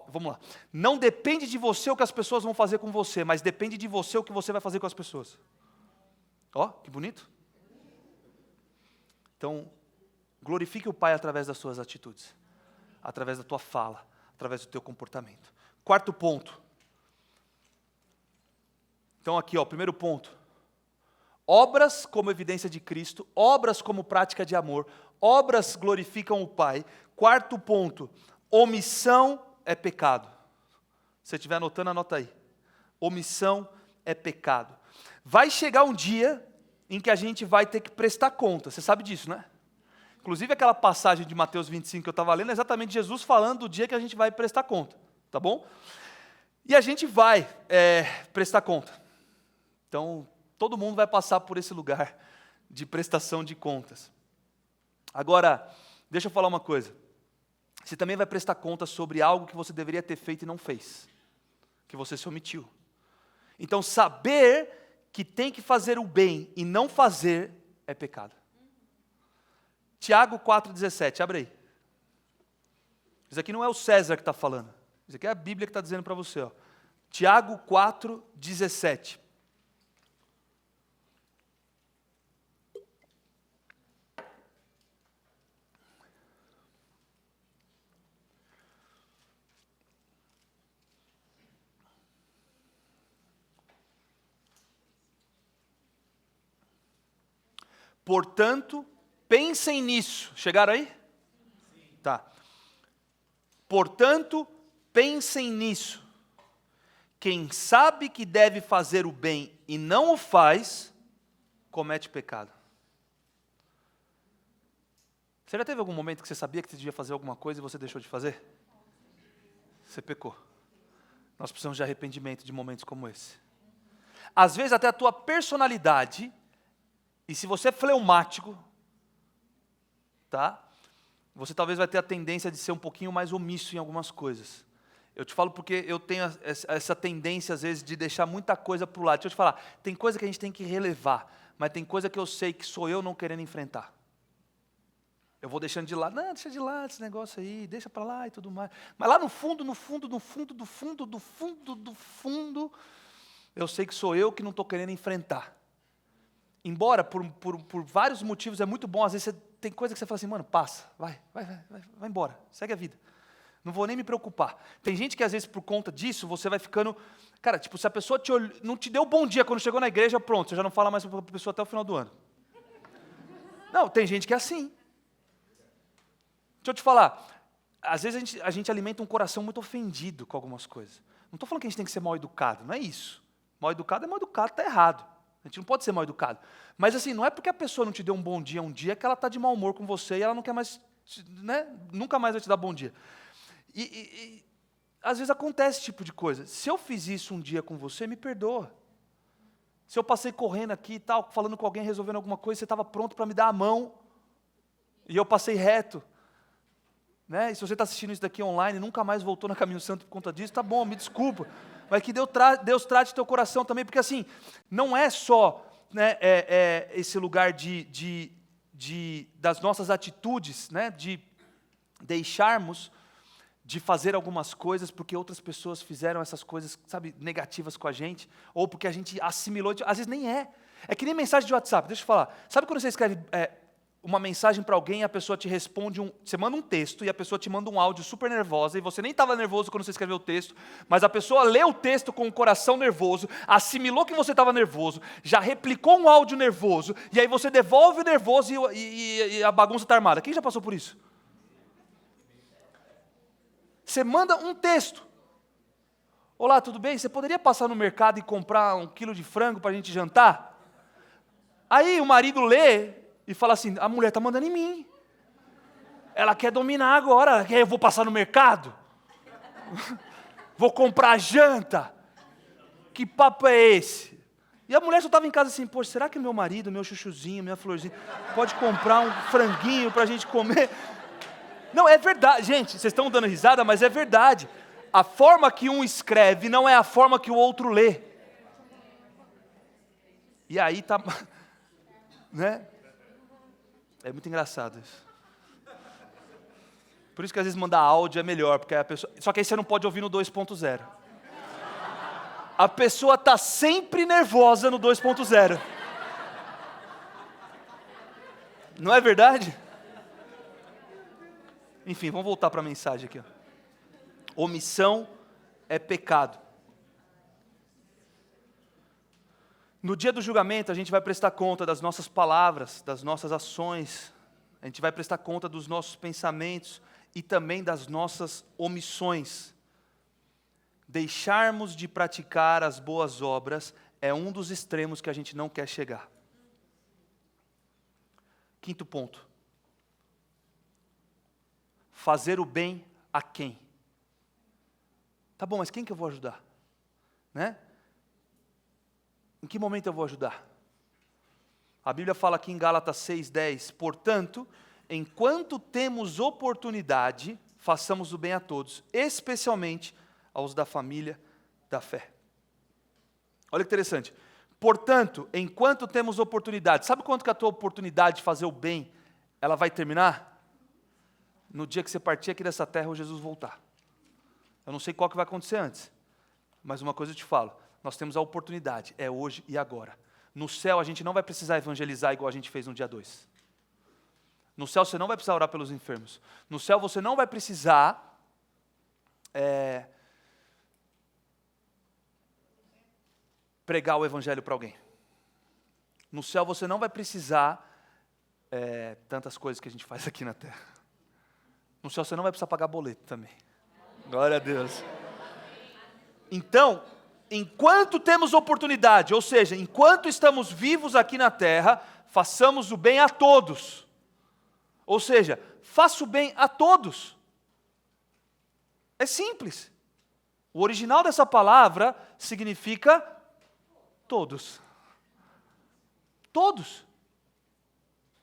A: vamos lá. Não depende de você o que as pessoas vão fazer com você, mas depende de você o que você vai fazer com as pessoas. Que bonito. Então, glorifique o Pai através das suas atitudes, através da tua fala, através do teu comportamento. Quarto ponto. Então aqui, primeiro ponto. Obras como evidência de Cristo, obras como prática de amor, obras glorificam o Pai. Quarto ponto, omissão é pecado. Se você estiver anotando, anota aí. Omissão é pecado. Vai chegar um dia em que a gente vai ter que prestar conta. Você sabe disso, né? Inclusive aquela passagem de Mateus 25 que eu estava lendo, é exatamente Jesus falando do dia que a gente vai prestar conta. Tá bom? E a gente vai prestar conta. Então, todo mundo vai passar por esse lugar de prestação de contas. Agora, deixa eu falar uma coisa. Você também vai prestar conta sobre algo que você deveria ter feito e não fez. Que você se omitiu. Então, saber que tem que fazer o bem e não fazer é pecado. Tiago 4,17, abre aí. Isso aqui não é o César que está falando. Isso aqui é a Bíblia que está dizendo para você. Ó. Tiago 4,17. Portanto, pensem nisso. Chegaram aí? Sim. Tá. Portanto, pensem nisso. Quem sabe que deve fazer o bem e não o faz, comete pecado. Você já teve algum momento que você sabia que você devia fazer alguma coisa e você deixou de fazer? Você pecou. Nós precisamos de arrependimento de momentos como esse. Às vezes até a tua personalidade, e se você é fleumático, tá? Você talvez vai ter a tendência de ser um pouquinho mais omisso em algumas coisas. Eu te falo porque eu tenho essa tendência, às vezes, de deixar muita coisa para o lado. Deixa eu te falar, tem coisa que a gente tem que relevar, mas tem coisa que eu sei que sou eu não querendo enfrentar. Eu vou deixando de lado, não, deixa de lado esse negócio aí, deixa para lá e tudo mais. Mas lá no fundo, eu sei que sou eu que não estou querendo enfrentar. Embora, por vários motivos, é muito bom, às vezes tem coisa que você fala assim, mano, passa, vai embora, segue a vida. Não vou nem me preocupar. Tem gente que, às vezes, por conta disso, você vai ficando... Cara, tipo, se a pessoa não te deu bom dia quando chegou na igreja, pronto, você já não fala mais para a pessoa até o final do ano. Não, tem gente que é assim. Deixa eu te falar, às vezes a gente alimenta um coração muito ofendido com algumas coisas. Não estou falando que a gente tem que ser mal educado, não é isso. Mal educado é mal educado, está errado. A gente não pode ser mal educado. Mas assim, não é porque a pessoa não te deu um bom dia um dia que ela está de mau humor com você e ela não quer mais, né? Nunca mais vai te dar bom dia. E às vezes acontece esse tipo de coisa. Se eu fiz isso um dia com você, me perdoa. Se eu passei correndo aqui e tal, falando com alguém, resolvendo alguma coisa, você estava pronto para me dar a mão e eu passei reto. Né? E se você está assistindo isso daqui online e nunca mais voltou na Caminho Santo por conta disso, tá bom, me desculpa. Mas que Deus trate teu coração também, porque assim, não é só, né, esse lugar das nossas atitudes, né, de deixarmos de fazer algumas coisas porque outras pessoas fizeram essas coisas, sabe, negativas com a gente, ou porque a gente assimilou, às vezes nem é. É que nem mensagem de WhatsApp, deixa eu falar. Sabe quando você escreve uma mensagem para alguém e a pessoa te responde, você manda um texto e a pessoa te manda um áudio super nervosa e você nem estava nervoso quando você escreveu o texto, mas a pessoa leu o texto com o coração nervoso, assimilou que você estava nervoso, já replicou um áudio nervoso e aí você devolve o nervoso e a bagunça está armada. Quem já passou por isso? Você manda um texto. Olá, tudo bem? Você poderia passar no mercado e comprar 1 quilo de frango para a gente jantar? Aí o marido lê e fala assim, a mulher está mandando em mim. Ela quer dominar agora. Eu vou passar no mercado? Vou comprar janta? Que papo é esse? E a mulher só estava em casa assim, poxa, será que meu marido, meu chuchuzinho, minha florzinha, pode comprar um franguinho para a gente comer? Não, é verdade. Gente, vocês estão dando risada, mas é verdade. A forma que um escreve não é a forma que o outro lê. E aí tá... Né? É muito engraçado isso. Por isso que às vezes mandar áudio é melhor, porque a pessoa... Só que aí você não pode ouvir no 2.0. A pessoa está sempre nervosa no 2.0. Não é verdade? Enfim, vamos voltar para a mensagem aqui. Ó. Omissão é pecado. No dia do julgamento, a gente vai prestar conta das nossas palavras, das nossas ações, a gente vai prestar conta dos nossos pensamentos e também das nossas omissões. Deixarmos de praticar as boas obras é um dos extremos que a gente não quer chegar. Quinto ponto. Fazer o bem a quem? Tá bom, mas quem que eu vou ajudar? Né? Em que momento eu vou ajudar? A Bíblia fala aqui em Gálatas 6:10, portanto, enquanto temos oportunidade, façamos o bem a todos, especialmente aos da família da fé. Olha que interessante. Portanto, enquanto temos oportunidade, sabe quanto que a tua oportunidade de fazer o bem, ela vai terminar? No dia que você partir aqui dessa terra, ou Jesus voltar. Eu não sei qual que vai acontecer antes, mas uma coisa eu te falo, nós temos a oportunidade, é hoje e agora. No céu a gente não vai precisar evangelizar igual a gente fez no dia 2. No céu você não vai precisar orar pelos enfermos. No céu você não vai precisar pregar o evangelho para alguém. No céu você não vai precisar tantas coisas que a gente faz aqui na terra. No céu você não vai precisar pagar boleto também. Glória a Deus. Então, enquanto temos oportunidade, ou seja, enquanto estamos vivos aqui na terra, façamos o bem a todos. Ou seja, faça o bem a todos. É simples. O original dessa palavra significa todos. Todos.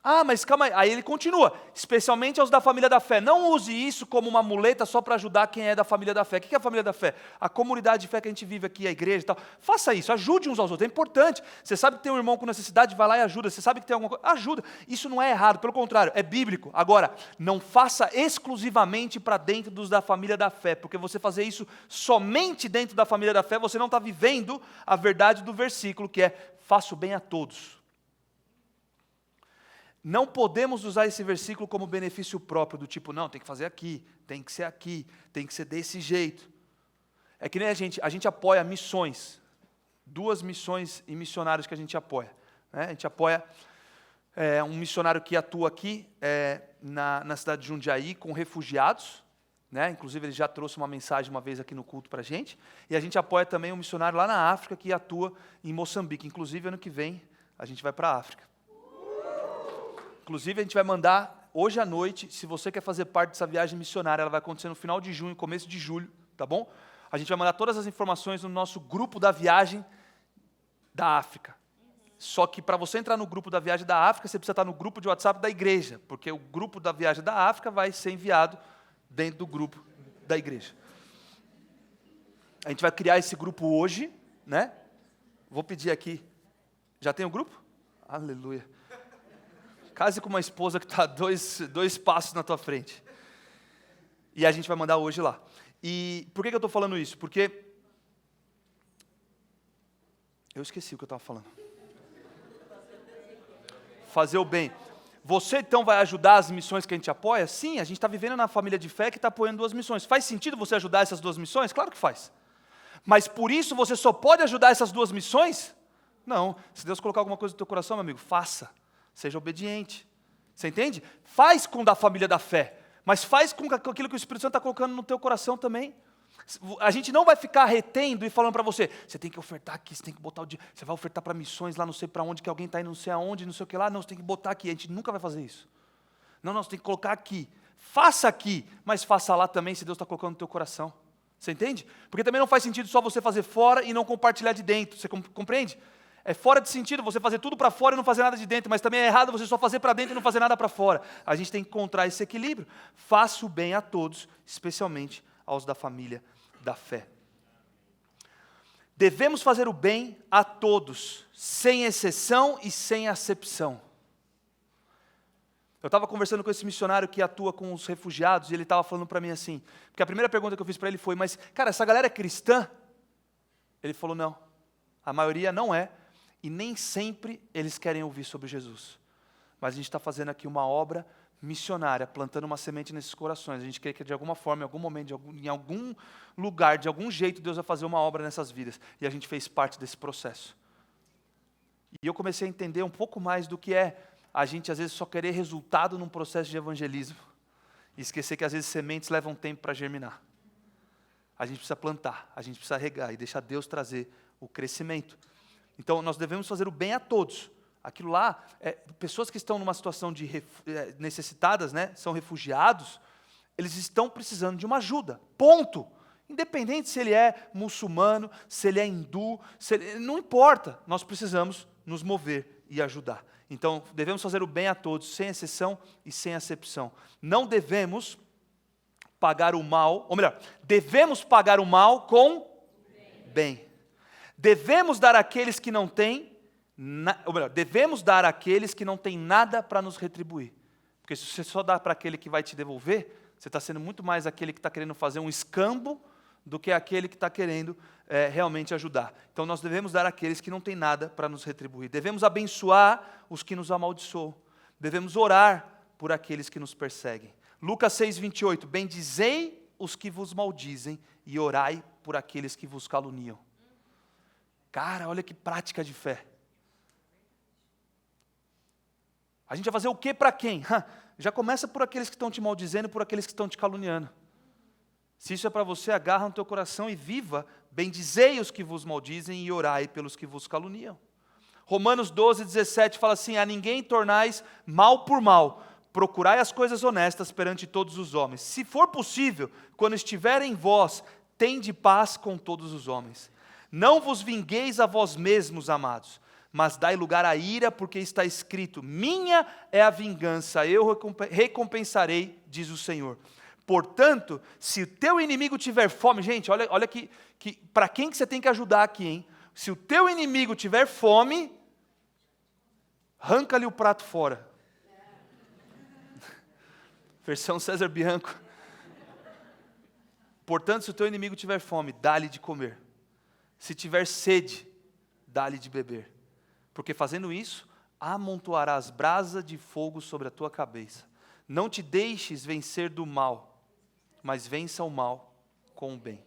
A: Ah, mas calma aí. Aí ele continua. Especialmente aos da família da fé. Não use isso como uma muleta só para ajudar quem é da família da fé. O que é a família da fé? A comunidade de fé que a gente vive aqui, a igreja e tal. Faça isso, ajude uns aos outros. É importante. Você sabe que tem um irmão com necessidade, vai lá e ajuda. Você sabe que tem alguma coisa, ajuda. Isso não é errado, pelo contrário, é bíblico. Agora, não faça exclusivamente para dentro dos da família da fé, porque você fazer isso somente dentro da família da fé, você não está vivendo a verdade do versículo, que é, faça o bem a todos. Não podemos usar esse versículo como benefício próprio, do tipo, não, tem que fazer aqui, tem que ser desse jeito. É que nem a gente apoia missões, 2 missões e missionários que a gente apoia. Né? A gente apoia um missionário que atua aqui na cidade de Jundiaí com refugiados, né? Inclusive ele já trouxe uma mensagem uma vez aqui no culto para a gente, e a gente apoia também um missionário lá na África que atua em Moçambique, inclusive ano que vem a gente vai para a África. Inclusive, a gente vai mandar hoje à noite, se você quer fazer parte dessa viagem missionária, ela vai acontecer no final de junho, começo de julho, tá bom? A gente vai mandar todas as informações no nosso grupo da viagem da África. Só que para você entrar no grupo da viagem da África, você precisa estar no grupo de WhatsApp da igreja, porque o grupo da viagem da África vai ser enviado dentro do grupo da igreja. A gente vai criar esse grupo hoje, né? Vou pedir aqui. Já tem o grupo? Aleluia. Case com uma esposa que está dois passos na tua frente. E a gente vai mandar hoje lá. E por que eu estou falando isso? Porque eu esqueci o que eu estava falando. Fazer o bem. Você então vai ajudar as missões que a gente apoia? Sim, a gente está vivendo na família de fé que está apoiando 2 missões. Faz sentido você ajudar essas 2 missões? Claro que faz. Mas por isso você só pode ajudar essas 2 missões? Não. Se Deus colocar alguma coisa no teu coração, meu amigo, faça. Seja obediente. Você entende? Faz com da família da fé, mas faz com aquilo que o Espírito Santo está colocando no teu coração também. A gente não vai ficar retendo e falando para você, você tem que ofertar aqui, você tem que botar o dia, você vai ofertar para missões lá não sei para onde, que alguém está indo não sei aonde, não sei o que lá, não, você tem que botar aqui. A gente nunca vai fazer isso. Não, você tem que colocar aqui. Faça aqui, mas faça lá também se Deus está colocando no teu coração. Você entende? Porque também não faz sentido só você fazer fora e não compartilhar de dentro. Você compreende? É fora de sentido você fazer tudo para fora e não fazer nada de dentro, mas também é errado você só fazer para dentro e não fazer nada para fora. A gente tem que encontrar esse equilíbrio. Faça o bem a todos, especialmente aos da família da fé. Devemos fazer o bem a todos, sem exceção e sem acepção. Eu estava conversando com esse missionário que atua com os refugiados e ele estava falando para mim assim, porque a primeira pergunta que eu fiz para ele foi, mas cara, essa galera é cristã? Ele falou, não, a maioria não é. E nem sempre eles querem ouvir sobre Jesus. Mas a gente está fazendo aqui uma obra missionária, plantando uma semente nesses corações. A gente quer que de alguma forma, em algum momento, em algum lugar, de algum jeito, Deus vai fazer uma obra nessas vidas. E a gente fez parte desse processo. E eu comecei a entender um pouco mais do que é a gente às vezes só querer resultado num processo de evangelismo e esquecer que às vezes sementes levam tempo para germinar. A gente precisa plantar, a gente precisa regar e deixar Deus trazer o crescimento. Então nós devemos fazer o bem a todos. Aquilo lá, pessoas que estão numa situação de necessitadas, né, são refugiados, eles estão precisando de uma ajuda, ponto. Independente se ele é muçulmano, se ele é hindu, não importa, nós precisamos nos mover e ajudar. Então, devemos fazer o bem a todos, sem exceção e sem acepção. Não devemos pagar o mal, ou melhor, devemos pagar o mal com bem. Devemos dar àqueles que não têm, ou melhor, devemos dar àqueles que não têm nada para nos retribuir. Porque se você só dá para aquele que vai te devolver, você está sendo muito mais aquele que está querendo fazer um escambo do que aquele que está querendo realmente ajudar. Então nós devemos dar àqueles que não têm nada para nos retribuir. Devemos abençoar os que nos amaldiçoam. Devemos orar por aqueles que nos perseguem. Lucas 6:28, bendizei os que vos maldizem e orai por aqueles que vos caluniam. Cara, olha que prática de fé. A gente vai fazer o que para quem? Já começa por aqueles que estão te maldizendo, por aqueles que estão te caluniando. Se isso é para você, agarra no teu coração e viva, bendizei os que vos maldizem e orai pelos que vos caluniam. Romanos 12:17 fala assim, a ninguém tornais mal por mal, procurai as coisas honestas perante todos os homens. Se for possível, quando estiver em vós, tende paz com todos os homens. Não vos vingueis a vós mesmos, amados, mas dai lugar à ira, porque está escrito, minha é a vingança, eu recompensarei, diz o Senhor. Portanto, se o teu inimigo tiver fome, gente, olha que para quem que você tem que ajudar aqui, hein? Se o teu inimigo tiver fome, arranca-lhe o prato fora. Versão César Bianco. Portanto, se o teu inimigo tiver fome, dá-lhe de comer. Se tiver sede, dá-lhe de beber. Porque fazendo isso, amontoarás brasa de fogo sobre a tua cabeça. Não te deixes vencer do mal, mas vença o mal com o bem.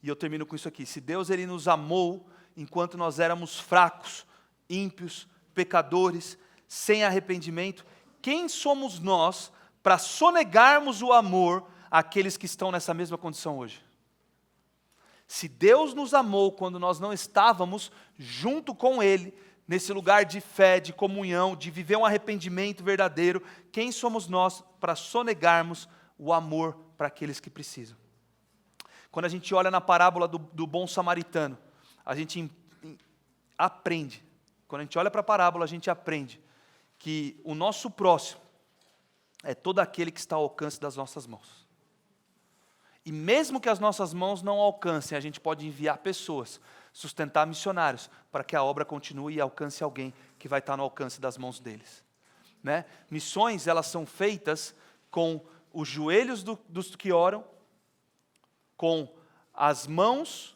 A: E eu termino com isso aqui. Se Deus ele nos amou enquanto nós éramos fracos, ímpios, pecadores, sem arrependimento, quem somos nós para sonegarmos o amor àqueles que estão nessa mesma condição hoje? Se Deus nos amou quando nós não estávamos junto com Ele, nesse lugar de fé, de comunhão, de viver um arrependimento verdadeiro, quem somos nós para sonegarmos o amor para aqueles que precisam? Quando a gente olha na parábola do bom samaritano, a gente aprende, quando a gente olha para a parábola, a gente aprende que o nosso próximo é todo aquele que está ao alcance das nossas mãos. E mesmo que as nossas mãos não alcancem, a gente pode enviar pessoas, sustentar missionários, para que a obra continue e alcance alguém que vai estar no alcance das mãos deles. Né? Missões, elas são feitas com os joelhos dos que oram, com as mãos,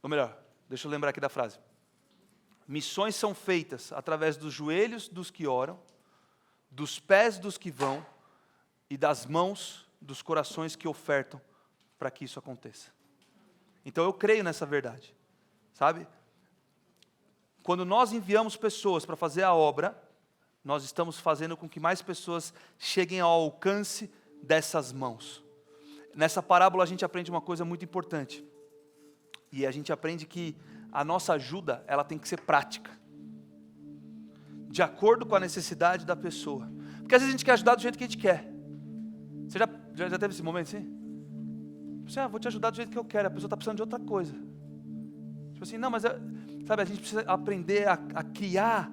A: ou melhor, deixa eu lembrar aqui da frase. Missões são feitas através dos joelhos dos que oram, dos pés dos que vão e das mãos dos corações que ofertam para que isso aconteça. Então eu creio nessa verdade, sabe? Quando nós enviamos pessoas para fazer a obra, nós estamos fazendo com que mais pessoas cheguem ao alcance dessas mãos. Nessa parábola a gente aprende uma coisa muito importante. E a gente aprende que a nossa ajuda, ela tem que ser prática. De acordo com a necessidade da pessoa. Porque às vezes a gente quer ajudar do jeito que a gente quer. Você já teve esse momento assim? Você, vou te ajudar do jeito que eu quero. A pessoa está precisando de outra coisa. Tipo assim, não, mas sabe, a gente precisa aprender a criar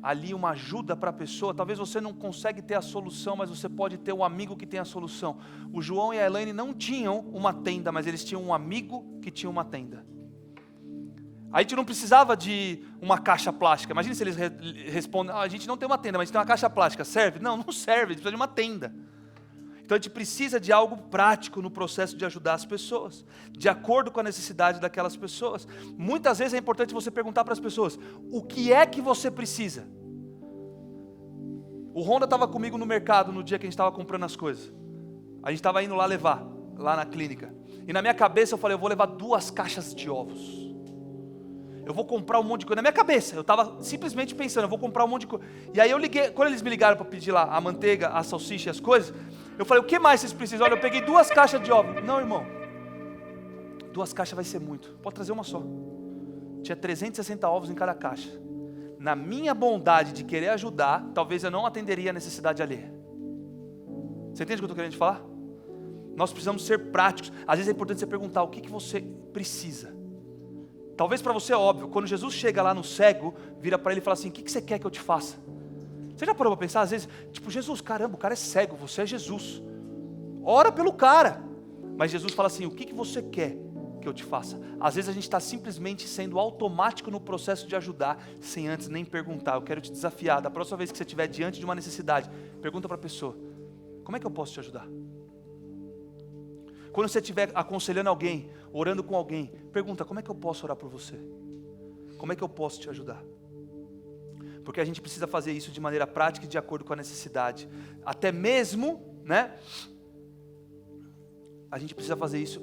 A: ali uma ajuda para a pessoa. Talvez você não consegue ter a solução, mas você pode ter um amigo que tem a solução. O João e a Elaine não tinham uma tenda, mas eles tinham um amigo que tinha uma tenda. A gente não precisava de uma caixa plástica. Imagina se eles respondem, a gente não tem uma tenda, mas a gente tem uma caixa plástica. Serve? Não, não serve, a gente precisa de uma tenda. Então a gente precisa de algo prático no processo de ajudar as pessoas, de acordo com a necessidade daquelas pessoas. Muitas vezes é importante você perguntar para as pessoas, o que é que você precisa? O Honda estava comigo no mercado no dia que a gente estava comprando as coisas. A gente estava indo lá levar, lá na clínica. E na minha cabeça eu falei, eu vou levar 2 caixas de ovos. eu vou comprar um monte de coisa. Na minha cabeça, eu estava simplesmente pensando, eu vou comprar um monte de coisa. E aí eu liguei, quando eles me ligaram para pedir lá a manteiga, a salsicha e as coisas, eu falei, o que mais vocês precisam? Olha, eu peguei 2 caixas de ovos. Não, irmão, 2 caixas vai ser muito, pode trazer uma só. Tinha 360 ovos em cada caixa. Na minha bondade de querer ajudar, talvez eu não atenderia a necessidade alheia. Você entende o que eu estou querendo te falar? Nós precisamos ser práticos. Às vezes é importante você perguntar o que você precisa. Talvez para você é óbvio, quando Jesus chega lá no cego, vira para ele e fala assim, o que você quer que eu te faça? Você já parou para pensar, às vezes, tipo, Jesus, caramba, o cara é cego, você é Jesus. Ora pelo cara. Mas Jesus fala assim, o que você quer que eu te faça? Às vezes a gente está simplesmente sendo automático no processo de ajudar, sem antes nem perguntar. Eu quero te desafiar, da próxima vez que você estiver diante de uma necessidade, pergunta para a pessoa, como é que eu posso te ajudar? Quando você estiver aconselhando alguém, orando com alguém, pergunta, como é que eu posso orar por você? Como é que eu posso te ajudar? Porque a gente precisa fazer isso de maneira prática e de acordo com a necessidade. Até mesmo, né? A gente precisa fazer isso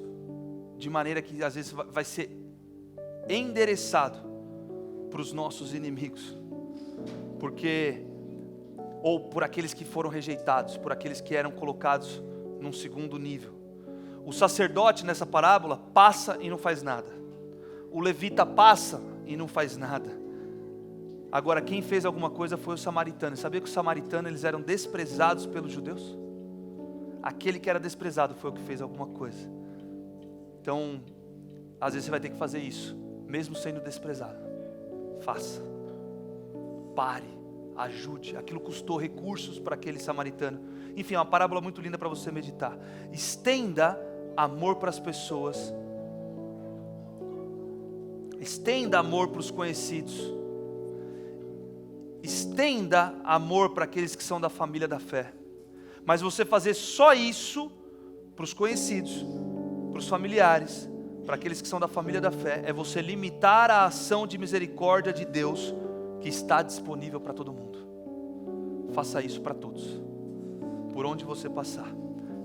A: de maneira que às vezes vai ser endereçado para os nossos inimigos. Porque, ou por aqueles que foram rejeitados, por aqueles que eram colocados num segundo nível. O sacerdote nessa parábola passa e não faz nada. O levita passa e não faz nada. Agora quem fez alguma coisa foi o samaritano. Sabia que os samaritanos eles eram desprezados pelos judeus? Aquele que era desprezado foi o que fez alguma coisa. Então, às vezes você vai ter que fazer isso, mesmo sendo desprezado. Faça. Pare. Ajude. Aquilo custou recursos para aquele samaritano. Enfim, é uma parábola muito linda para você meditar. Estenda amor para as pessoas. Estenda amor para os conhecidos. Estenda amor para aqueles que são da família da fé. Mas você fazer só isso para os conhecidos, para os familiares, para aqueles que são da família da fé, é você limitar a ação de misericórdia de Deus que está disponível para todo mundo. Faça isso para todos, por onde você passar.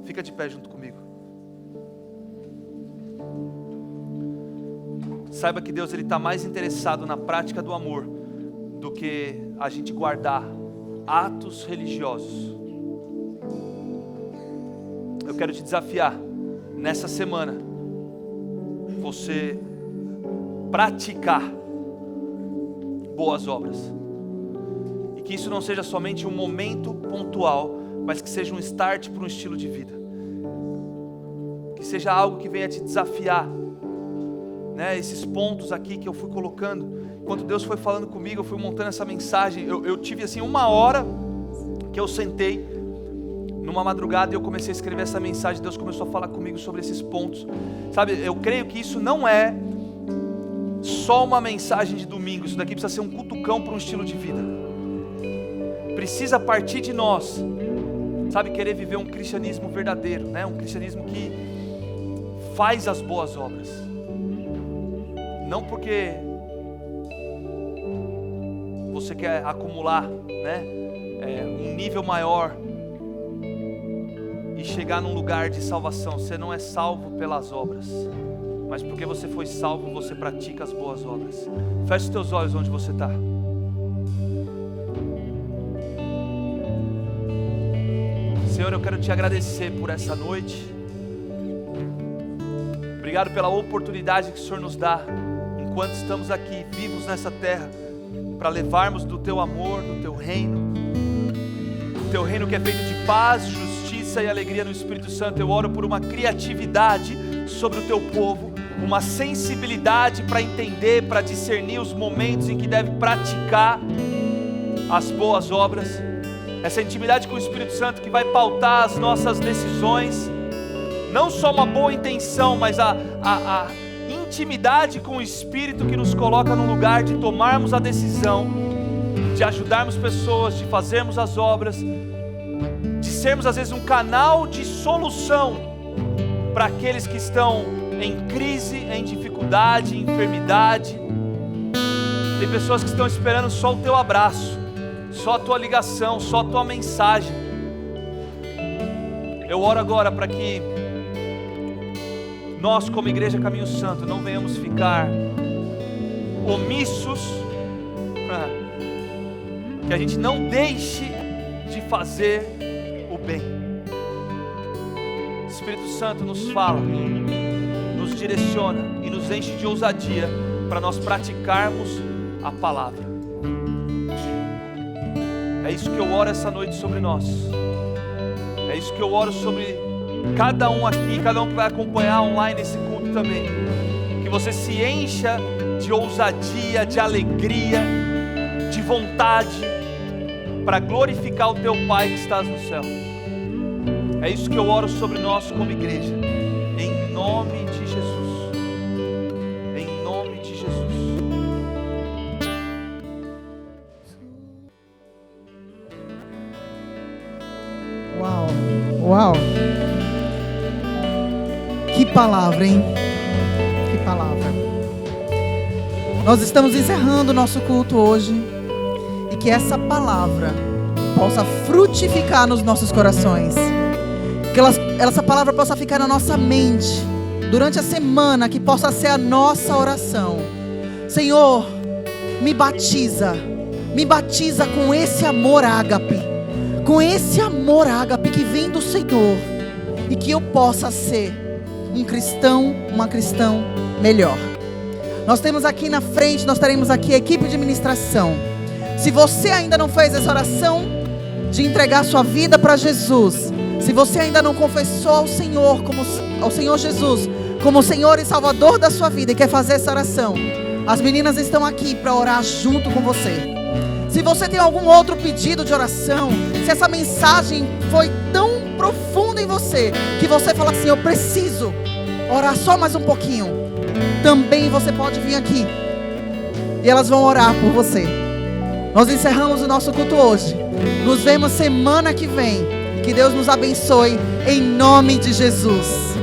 A: Fica de pé junto comigo. Saiba que Deus está mais interessado na prática do amor do que a gente guardar atos religiosos. Eu quero te desafiar nessa semana, você praticar boas obras. E que isso não seja somente um momento pontual, mas que seja um start para um estilo de vida. Que seja algo que venha te desafiar, né? Esses pontos aqui que eu fui colocando, enquanto Deus foi falando comigo, eu fui montando essa mensagem. Eu tive assim 1 hora que eu sentei numa madrugada e eu comecei a escrever essa mensagem. Deus começou a falar comigo sobre esses pontos. Sabe, eu creio que isso não é só uma mensagem de domingo. Isso daqui precisa ser um cutucão para um estilo de vida. Precisa partir de nós, sabe, querer viver um cristianismo verdadeiro, né? Um cristianismo que faz as boas obras. Não porque você quer acumular, né, um nível maior e chegar num lugar de salvação. Você não é salvo pelas obras, mas porque você foi salvo, você pratica as boas obras. Feche os teus olhos onde você está. Senhor, eu quero te agradecer por essa noite. Obrigado pela oportunidade que o Senhor nos dá, enquanto estamos aqui vivos nessa terra, para levarmos do teu amor, do teu reino que é feito de paz, justiça e alegria no Espírito Santo. Eu oro por uma criatividade sobre o teu povo, uma sensibilidade para entender, para discernir os momentos em que deve praticar as boas obras, essa intimidade com o Espírito Santo que vai pautar as nossas decisões, não só uma boa intenção, mas a intimidade com o Espírito que nos coloca no lugar de tomarmos a decisão, de ajudarmos pessoas, de fazermos as obras, de sermos às vezes um canal de solução para aqueles que estão em crise, em dificuldade, em enfermidade. Tem pessoas que estão esperando só o teu abraço, só a tua ligação, só a tua mensagem. Eu oro agora para que nós, como Igreja Caminho Santo, não venhamos ficar omissos, que a gente não deixe de fazer o bem. Espírito Santo nos fala, nos direciona e nos enche de ousadia para nós praticarmos a palavra. É isso que eu oro essa noite sobre nós. É isso que eu oro sobre cada um aqui, cada um que vai acompanhar online esse culto também. Que você se encha de ousadia, de alegria, de vontade para glorificar o teu Pai que estás no céu. É isso que eu oro sobre nós como igreja. Em nome de Jesus. Em nome de Jesus.
F: Uau, uau. Que palavra, hein? Que palavra. Nós estamos encerrando o nosso culto hoje. E que essa palavra possa frutificar nos nossos corações. Que essa palavra possa ficar na nossa mente durante a semana, que possa ser a nossa oração. Senhor, me batiza com esse amor ágape, com esse amor ágape que vem do Senhor, e que eu possa ser um cristão, uma cristã melhor. Nós temos aqui na frente, nós teremos aqui a equipe de ministração. Se você ainda não fez essa oração de entregar sua vida para Jesus, se você ainda não confessou ao Senhor Jesus como o Senhor e Salvador da sua vida e quer fazer essa oração, as meninas estão aqui para orar junto com você. Se você tem algum outro pedido de oração, se essa mensagem foi tão profunda em você que você fala assim, eu preciso orar só mais um pouquinho, também você pode vir aqui e elas vão orar por você. Nós encerramos o nosso culto hoje. Nos vemos semana que vem. Que Deus nos abençoe em nome de Jesus.